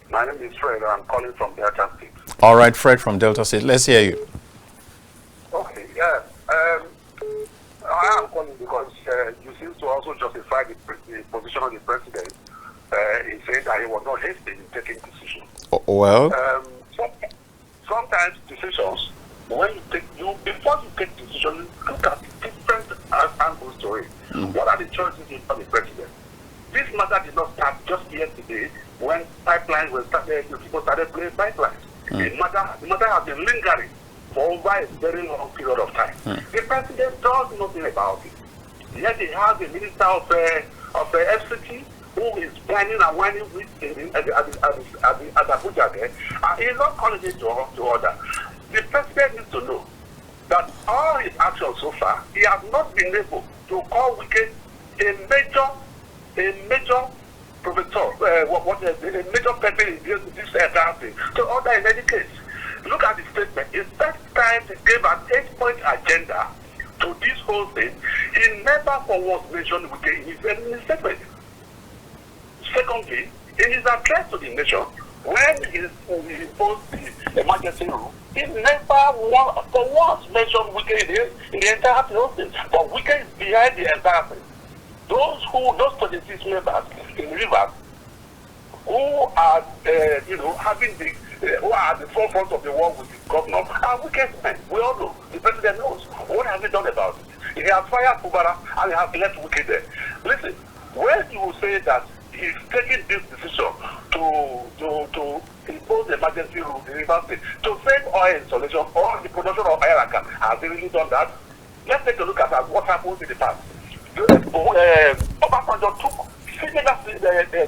Speaker 3: My name is Fred. I'm calling from Delta State.
Speaker 1: All right, Fred from Delta State. Let's hear you.
Speaker 3: Okay, yeah. I am calling because you seem to also justify the position of the president he said that he was not hasty in taking decisions.
Speaker 1: Well,
Speaker 3: sometimes decisions, when you take, before you take decisions, look at different angles to it. What are the choices for the president? This matter did not start just yesterday when pipelines were started, people started playing pipelines. The matter has been lingering for over a very long period of time. The president does nothing about it. Yet he has a minister of FCT who is planning and whining with at Abuja there, and he's not calling it to order. The president needs to know that all his actions so far, he has not been able to call Wike a major professor, a major person in this entire thing, to order in any case. Look at the statement. It's that time he gave an 8-point agenda to this whole thing. He never for once mentioned Wike in his statement. Secondly, in his address to the nation, when he imposed the emergency rule, he never for once mentioned Wike in the entire thing. But Wike is behind the entire thing. Those 26 members in Rivers who are, having who are at the forefront of the war with the governor are Wike's men. We all know. The president knows. What has he done about it? He has fired Kubara and he has left Wike there. Listen, when you say that he's taking this decision to impose the emergency rule in Rivers State to save oil installation or the production of oil and gas, has he really done that? Let's take a look at what happened in the past. Obasanjo took similar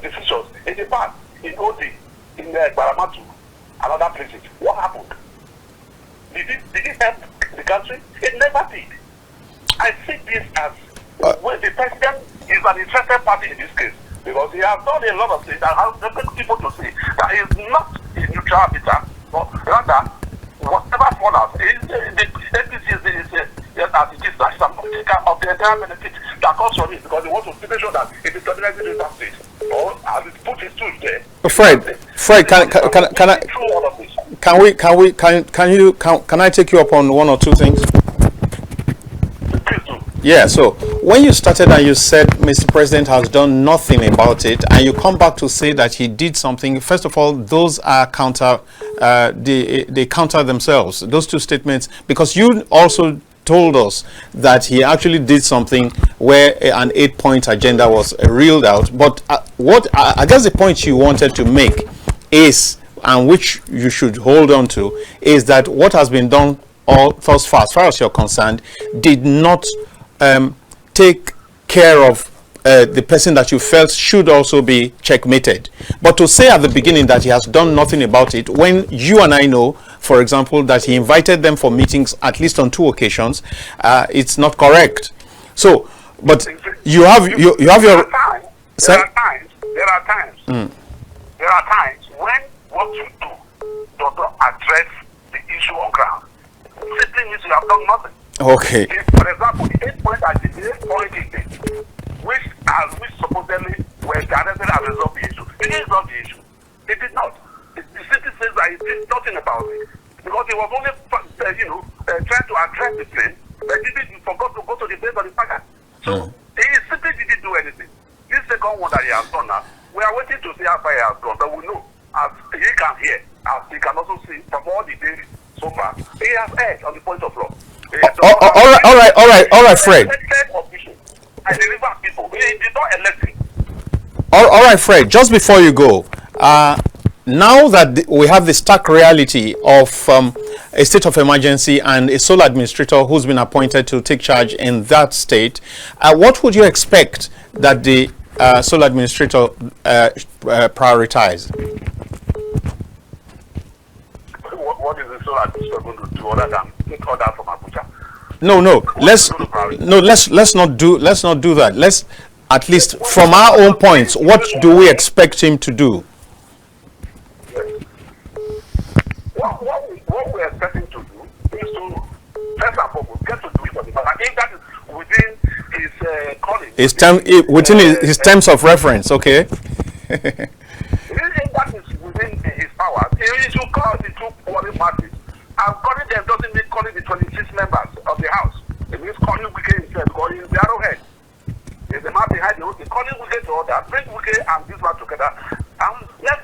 Speaker 3: decisions in the past, in Odi, in Baramatu, and other places. What happened? Did it help the country? It never did. I see this as when the president is an interested party in this case, because he has done a lot of things that has people to see that he is not a neutral arbiter, but rather whatever follows, the APC is as it is, that is of the entire benefit that comes from it, because they want to make sure that it is stabilizing the state, or as it put his tools there.
Speaker 1: Fred, can I take you up on one or two things? Yeah, so when you started and you said Mr. President has done nothing about it, and you come back to say that he did something, first of all, those are they counter themselves, those two statements, because you also told us that he actually did something where an 8-point agenda was reeled out. But what I guess the point you wanted to make is, and which you should hold on to, is that what has been done thus far, as far as you're concerned, did not take care of the person that you felt should also be checkmated. But to say at the beginning that he has done nothing about it, when you and I know, for example, that he invited them for meetings at least on 2 occasions, it's not correct. So, but you have your. There are times when what you do does not address the issue on ground. Simply means you have done nothing. Okay.
Speaker 3: If, for example, the 8-point agenda, which supposedly were directed and resolve the issue. It didn't resolve the issue. It did not. The city says that it did nothing about it, because it was only trying to address the claim, but he forgot to go to the base of the packet. So he simply didn't do anything. This second one that he has done now, we are waiting to see how far he has gone, but we know, as he can hear, as he can also see from all the days so far, he has erred on the point of law.
Speaker 1: All right, Fred. All right, Fred. Just before you go, now that we have the stark reality of a state of emergency and a sole administrator who's been appointed to take charge in that state, what would you expect that the sole administrator prioritize?
Speaker 3: What is the sole administrator going to do other than take order from Abuja?
Speaker 1: No. Let's not do that. Let's, at least from our own points, what do we expect him to do?
Speaker 3: What we expect him to do is to, first and foremost, get to do it for the man. I think that is within his calling.
Speaker 1: Within his terms of reference, okay?
Speaker 3: If that is within his powers, he should call the 2 quality parties. And calling them doesn't mean calling the 26 members of the House. It means calling Wike himself, because he's the arrowhead. He's the man behind the Wike, calling Wike to order, bring Wike and this man together, and let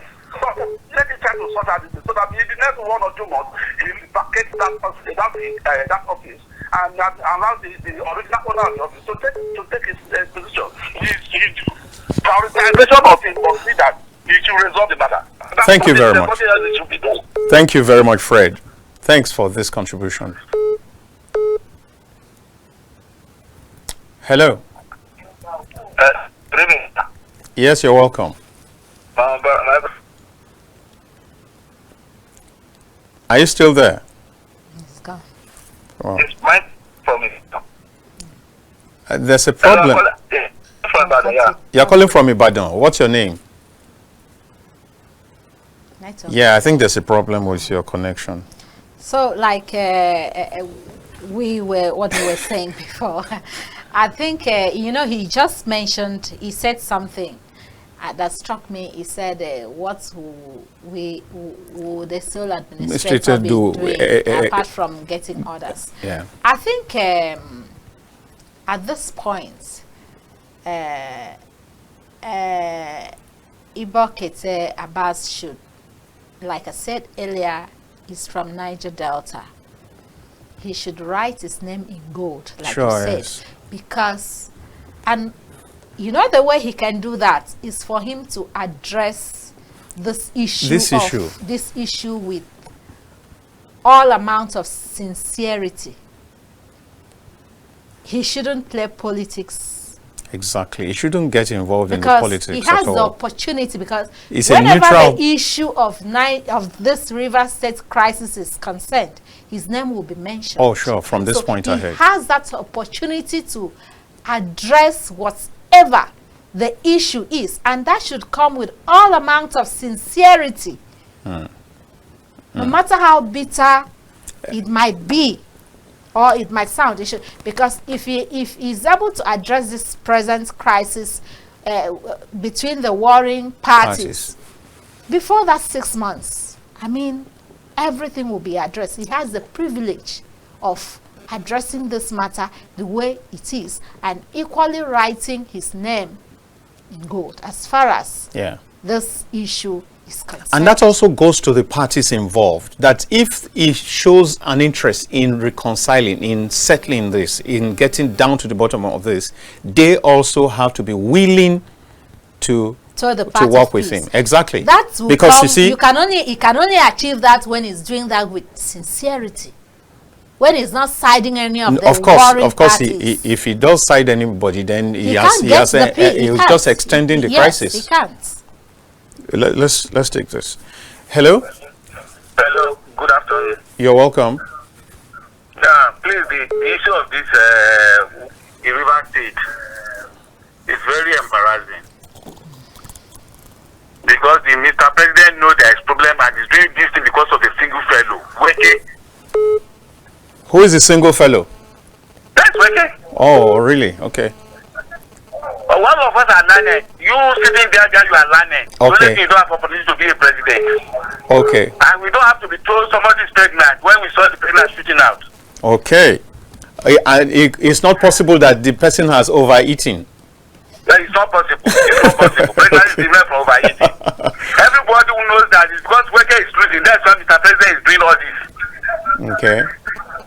Speaker 3: it try to sort out this, so that in the next 1 or 2 months, he will vacate that office and allow the original owner of the office to take his position. His prioritization of him must be that he should resolve the matter.
Speaker 1: Thank you very much. Thank you very much, Fred. Thanks for this contribution. Hello.
Speaker 3: Good evening.
Speaker 1: Yes, you're welcome. Are you still there?
Speaker 4: It's gone.
Speaker 1: Wow.
Speaker 3: It's mine for me.
Speaker 1: There's a problem. You're calling from Ibadan. What's your name? Yeah, I think there's a problem with your connection.
Speaker 4: So, like what we were saying before, I think, you know, he just mentioned, he said something that struck me. He said, what will the sole administrator be doing apart from getting orders?
Speaker 1: Yeah.
Speaker 4: I think at this point, Ibok-Ete Ibas should, like I said earlier, is from Niger Delta. He should write his name in gold, like you said,
Speaker 1: yes.
Speaker 4: Because, and you know the way he can do that is for him to address this issue with all amount of sincerity. He shouldn't play politics.
Speaker 1: Exactly. He shouldn't get involved in the
Speaker 4: Because
Speaker 1: politics
Speaker 4: he has
Speaker 1: at all.
Speaker 4: the opportunity, because
Speaker 1: It's
Speaker 4: whenever
Speaker 1: a neutral
Speaker 4: the issue of this River State crisis is concerned, his name will be mentioned.
Speaker 1: Oh, sure. From this point ahead.
Speaker 4: He has that opportunity to address whatever the issue is, and that should come with all amount of sincerity. No matter how bitter it might be, or it might sound, it should, because if he's able to address this present crisis between the warring parties before that 6 months, I mean, everything will be addressed. He has the privilege of addressing this matter the way it is, and equally writing his name in gold as far as this issue is concerned.
Speaker 1: And that also goes to the parties involved, that if he shows an interest in reconciling, in settling this, in getting down to the bottom of this, they also have to be willing to work with him. Exactly.
Speaker 4: That's
Speaker 1: because you see,
Speaker 4: he can only achieve that when he's doing that with sincerity. When he's not siding any of the warring parties.
Speaker 1: If he does side anybody, then he's just extending the crisis.
Speaker 4: He can't.
Speaker 1: Let's take this. Hello.
Speaker 3: Hello. Good afternoon.
Speaker 1: You're welcome.
Speaker 3: Please, the issue of this River State is very embarrassing, because the Mr. President knows there is problem and is doing this thing because of a single fellow. Weke.
Speaker 1: Who is the single fellow?
Speaker 3: That's Weke.
Speaker 1: Oh, really? Okay.
Speaker 3: One of us are learning. You sitting there, you are learning.
Speaker 1: Okay.
Speaker 3: You don't have opportunity to be a president.
Speaker 1: Okay.
Speaker 3: And we don't have to be told somebody's pregnant when we saw the pregnant shooting out.
Speaker 1: Okay. It's not possible that the person has overeaten.
Speaker 3: That is not possible. It's not possible. Pregnancy is different from overeating. Everybody who knows that is because Weke is losing. That's why Mr. President is doing all this.
Speaker 1: Okay.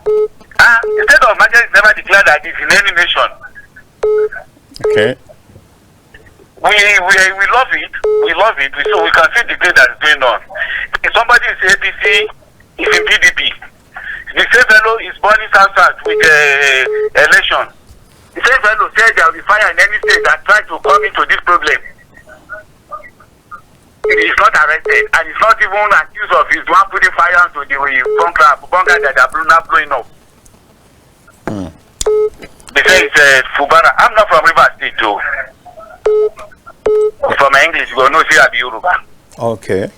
Speaker 3: The state of emergency is never declared like this in any nation.
Speaker 1: Okay.
Speaker 3: We love it. We love it. So we can see the good that is going on. If somebody is APC, is in PDP. The same fellow is burning South with election. The same fellow said there will be fire in any state that try to come into this problem. He is not arrested, and he's not even accused of his one putting fire into the bunker that are not blowing up. They say it's Fubara. I'm not from River State too. From English, you go no see Abi Yoruba.
Speaker 1: Okay.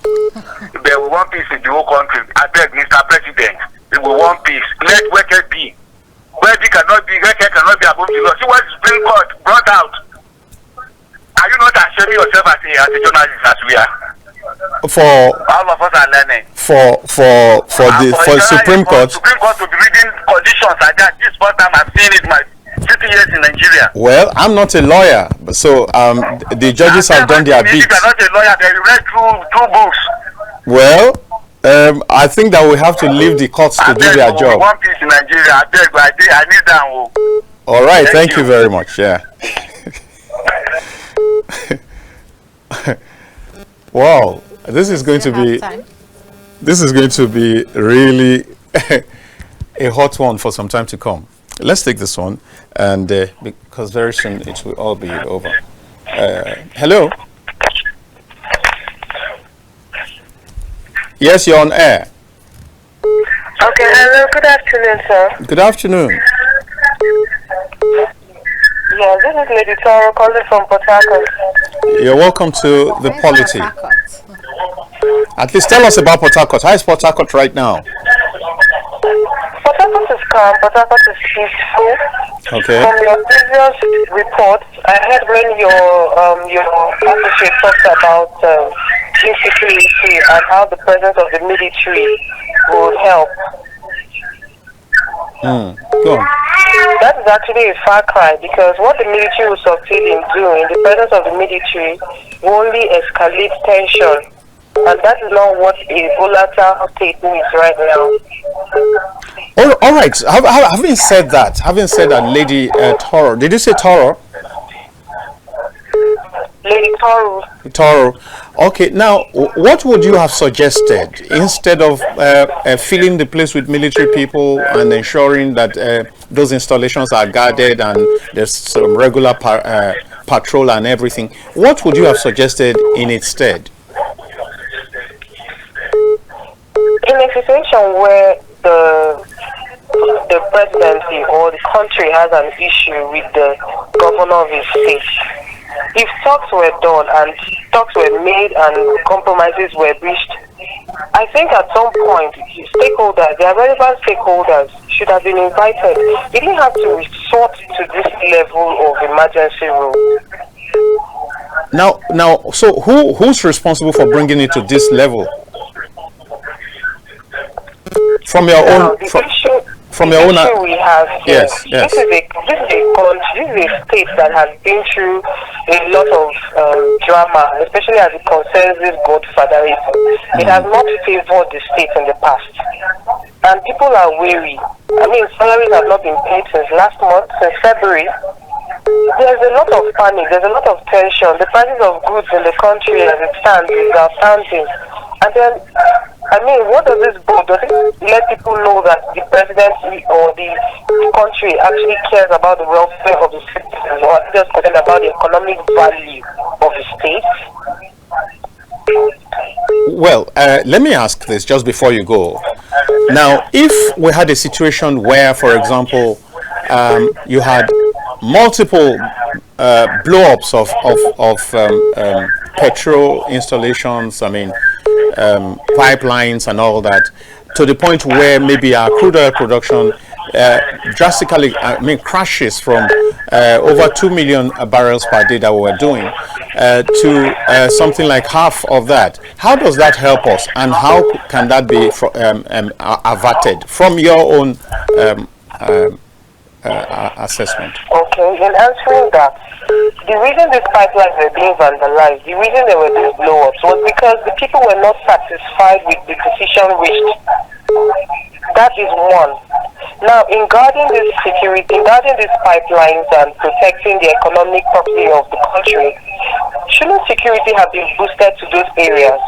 Speaker 3: But we want peace in the whole country. I beg, Mr. President, we want peace. Let Weke be. Weke cannot be above the law. See what the Supreme Court brought out. Are you not ashamed yourself as a journalist as we are?
Speaker 1: For
Speaker 3: all of us are learning.
Speaker 1: For the Supreme Court.
Speaker 3: Supreme Court to be reading conditions like that. This first time I've seen 50 years in Nigeria.
Speaker 1: Well, I'm not a lawyer, so the judges have done their bit.
Speaker 3: You are not a lawyer, they read two books.
Speaker 1: Well, I think that we have to leave the courts to do their job.
Speaker 3: One piece in Nigeria, I need that.
Speaker 1: All right, thank you very much. Yeah. Wow, this is going to be really a hot one for some time to come. Let's take this one, and because very soon it will all be over. Hello. Yes, you're on air.
Speaker 5: Okay, hello, good afternoon, sir.
Speaker 1: Good afternoon.
Speaker 5: Yeah, this is Lady Toro calling from Port Harcourt.
Speaker 1: You're welcome to the Polity. At least tell us about Port Harcourt. How is Port Harcourt right now?
Speaker 5: Port Harcourt is calm, Port Harcourt is peaceful.
Speaker 1: Okay.
Speaker 5: From your previous reports, I heard when your associate talked about insecurity and how the presence of the military would help.
Speaker 1: Go on.
Speaker 5: That is actually a far cry, because what the military will succeed in doing, the presence of the military will only escalate tension, and that is not what a volatile state needs right now.
Speaker 1: All right. Having said that, Lady Toro, did you say Toro?
Speaker 5: Lady Toro.
Speaker 1: Toro. Okay, now, what would you have suggested instead of filling the place with military people and ensuring that those installations are guarded and there's some regular patrol and everything? What would you have suggested in its stead?
Speaker 5: In a situation where the presidency or the country has an issue with the governor of his state, if talks were done and talks were made and compromises were reached, I think at some point stakeholders, the relevant stakeholders, should have been invited. They didn't have to resort to this level of emergency rule.
Speaker 1: Now, so who's responsible for bringing it to this level? From your own. From your own.
Speaker 5: We have here.
Speaker 1: Yes.
Speaker 5: This is a state that has been through a lot of drama, especially as it concerns this godfatherism. It has not favored the state in the past, and people are weary. I mean, salaries have not been paid since last month, since February. There's a lot of panic. There's a lot of tension. The prices of goods in the country as it stands is outstanding. And then, I mean, what does this do? Does it let people know that the presidency or the country actually cares about the welfare of the citizens, or just concerned about the economic value of the state?
Speaker 1: Well, let me ask this just before you go. Now, if we had a situation where, for example, you had multiple blow-ups of petrol installations, I mean, pipelines and all that, to the point where maybe our crude oil production drastically, crashes from over 2 million barrels per day that we were doing to something like half of that. How does that help us, and how can that be averted from your own assessment?
Speaker 5: Okay, in answering that, the reason these pipelines were being vandalized, the reason there were these blow-ups was because the people were not satisfied with the decision reached. That is one. Now, in guarding this security, in guarding these pipelines and protecting the economic property of the country, shouldn't security have been boosted to those areas?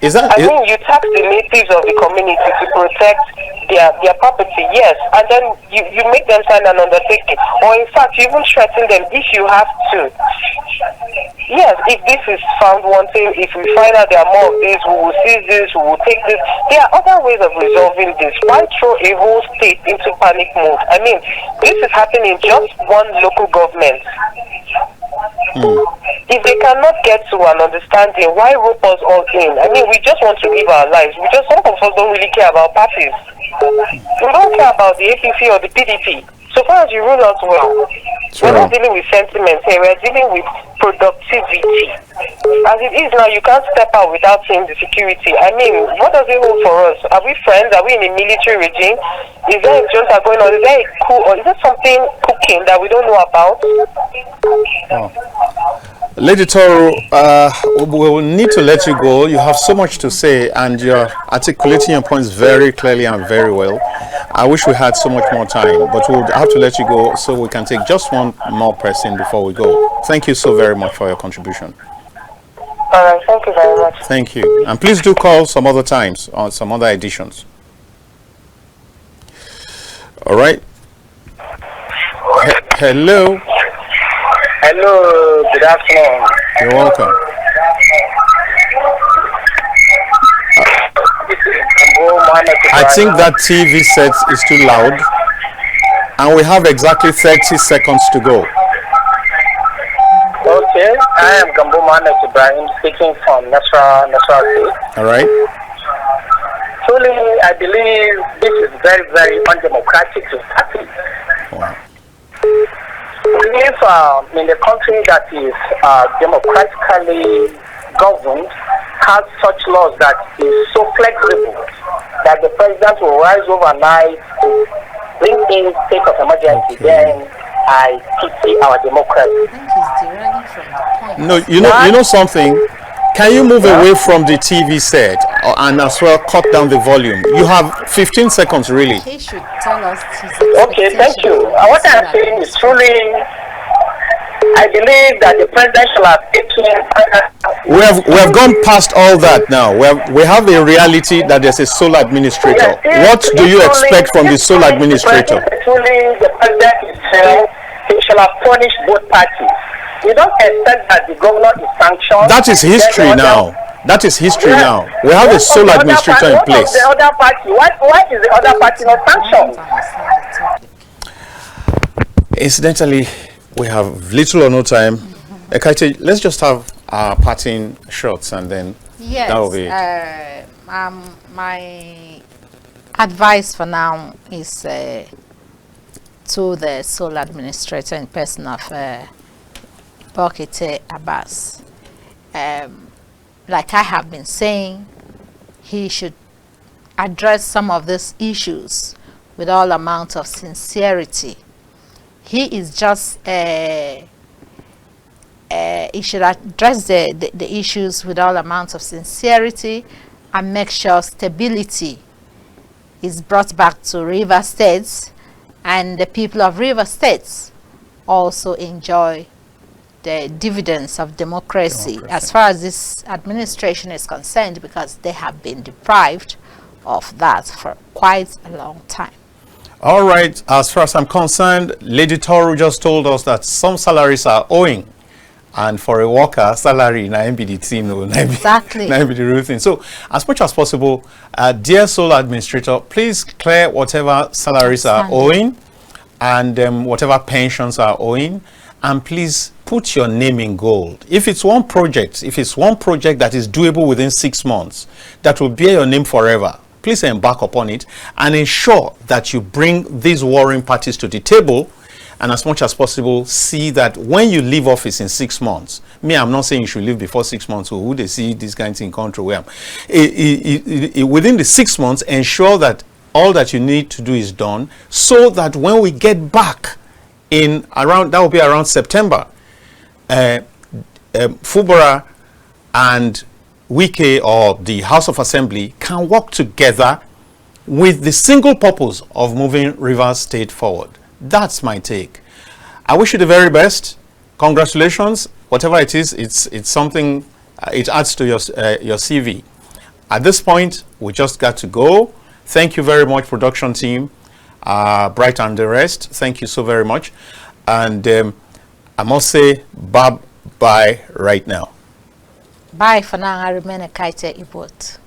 Speaker 5: I mean, you tax the natives of the community to protect their property, yes, and then you make them sign an undertaking, or in fact, you even threaten them if you have to. Yes, if this is found wanting, if we find out there are more of this, we will seize this, we will take this. There are other ways of resolving this. Why throw a whole state into panic mode? I mean, this is happening in just one local government. If they cannot get to an understanding, why rope us all in? I mean, we just want to live our lives. Some of us don't really care about parties. We don't care about the APC or the PDP. So far as you rule out well,
Speaker 1: Sure.
Speaker 5: we're not dealing with sentiments here, we're dealing with productivity. As it is now, you can't step out without seeing the security. I mean, what does it hold for us? Are we friends? Are we in a military regime? Is there a junta going on? Is there a coup, or is there something cooking that we don't know about?
Speaker 1: Lady Toro, we will need to let you go. You have so much to say, and you're articulating your points very clearly and very well. I wish we had so much more time, but we'll have to let you go so we can take just one more person before we go. Thank you so very much for your contribution.
Speaker 5: All right, thank you very much.
Speaker 1: Thank you. And please do call some other times on some other editions. All right. Hello.
Speaker 5: Hello, good afternoon.
Speaker 1: You're welcome. I think that TV set is too loud, and we have exactly 30 seconds to go.
Speaker 5: Okay, I am Gambo Mohamed Ibrahim, speaking from Nasra State.
Speaker 1: All right.
Speaker 5: Truly, I believe this is very, very undemocratic to start with.
Speaker 1: Wow.
Speaker 5: We live in a country that is democratically governed, has such laws that is so flexible that the president will rise overnight to bring in state of emergency. Then I pity our democracy.
Speaker 4: I think he's derailing from the point.
Speaker 1: No, you know something. Can you move away from the TV set and as well cut down the volume? You have 15 seconds, really.
Speaker 4: He should tell us his
Speaker 5: Okay, thank you. What I'm saying is truly, I believe that the president shall have taken.
Speaker 1: We have gone past all that now. We have a reality that there's a sole administrator. What do you expect from the sole administrator?
Speaker 5: Truly, the president is saying he shall have punished both parties. We don't expect that the governor is sanctioned.
Speaker 1: That is history now. That is history now. We have a sole administrator in place.
Speaker 5: The other party, why is the other party not sanctioned?
Speaker 1: Incidentally, we have little or no time. Ekaette, let's just have our parting shots and then
Speaker 4: Yes.
Speaker 1: that will be it.
Speaker 4: My advice for now is to the sole administrator in person of Ibok-Ete Ibas. Like I have been saying, he should address some of these issues with all amount of sincerity. He is just he should address the issues with all amounts of sincerity and make sure stability is brought back to River States, and the people of River States also enjoy the dividends of democracy as far as this administration is concerned, because they have been deprived of that for quite a long time.
Speaker 1: All right, as far as I'm concerned, Lady Toro just told us that some salaries are owing, and for a worker, salary na the thing,
Speaker 4: Exactly.
Speaker 1: na the real thing. So, as much as possible, dear sole administrator, please clear whatever salaries are owing, and whatever pensions are owing, and please put your name in gold. If it's one project, that is doable within 6 months, that will bear your name forever, please embark upon it and ensure that you bring these warring parties to the table, and as much as possible see that when you leave office in 6 months, I'm not saying you should leave before 6 months, or who they see this kind of thing control where within the 6 months, ensure that all that you need to do is done, so that when we get back in around, that will be around September, Fubara and Wike, or the House of Assembly, can work together with the single purpose of moving Rivers State forward. That's my take. I wish you the very best. Congratulations. Whatever it is, it's something, it adds to your CV. At this point, we just got to go. Thank you very much, production team, Bright and the rest. Thank you so very much. And I must say bye right now.
Speaker 4: Bye for now. I remain Ekaette Ibuot.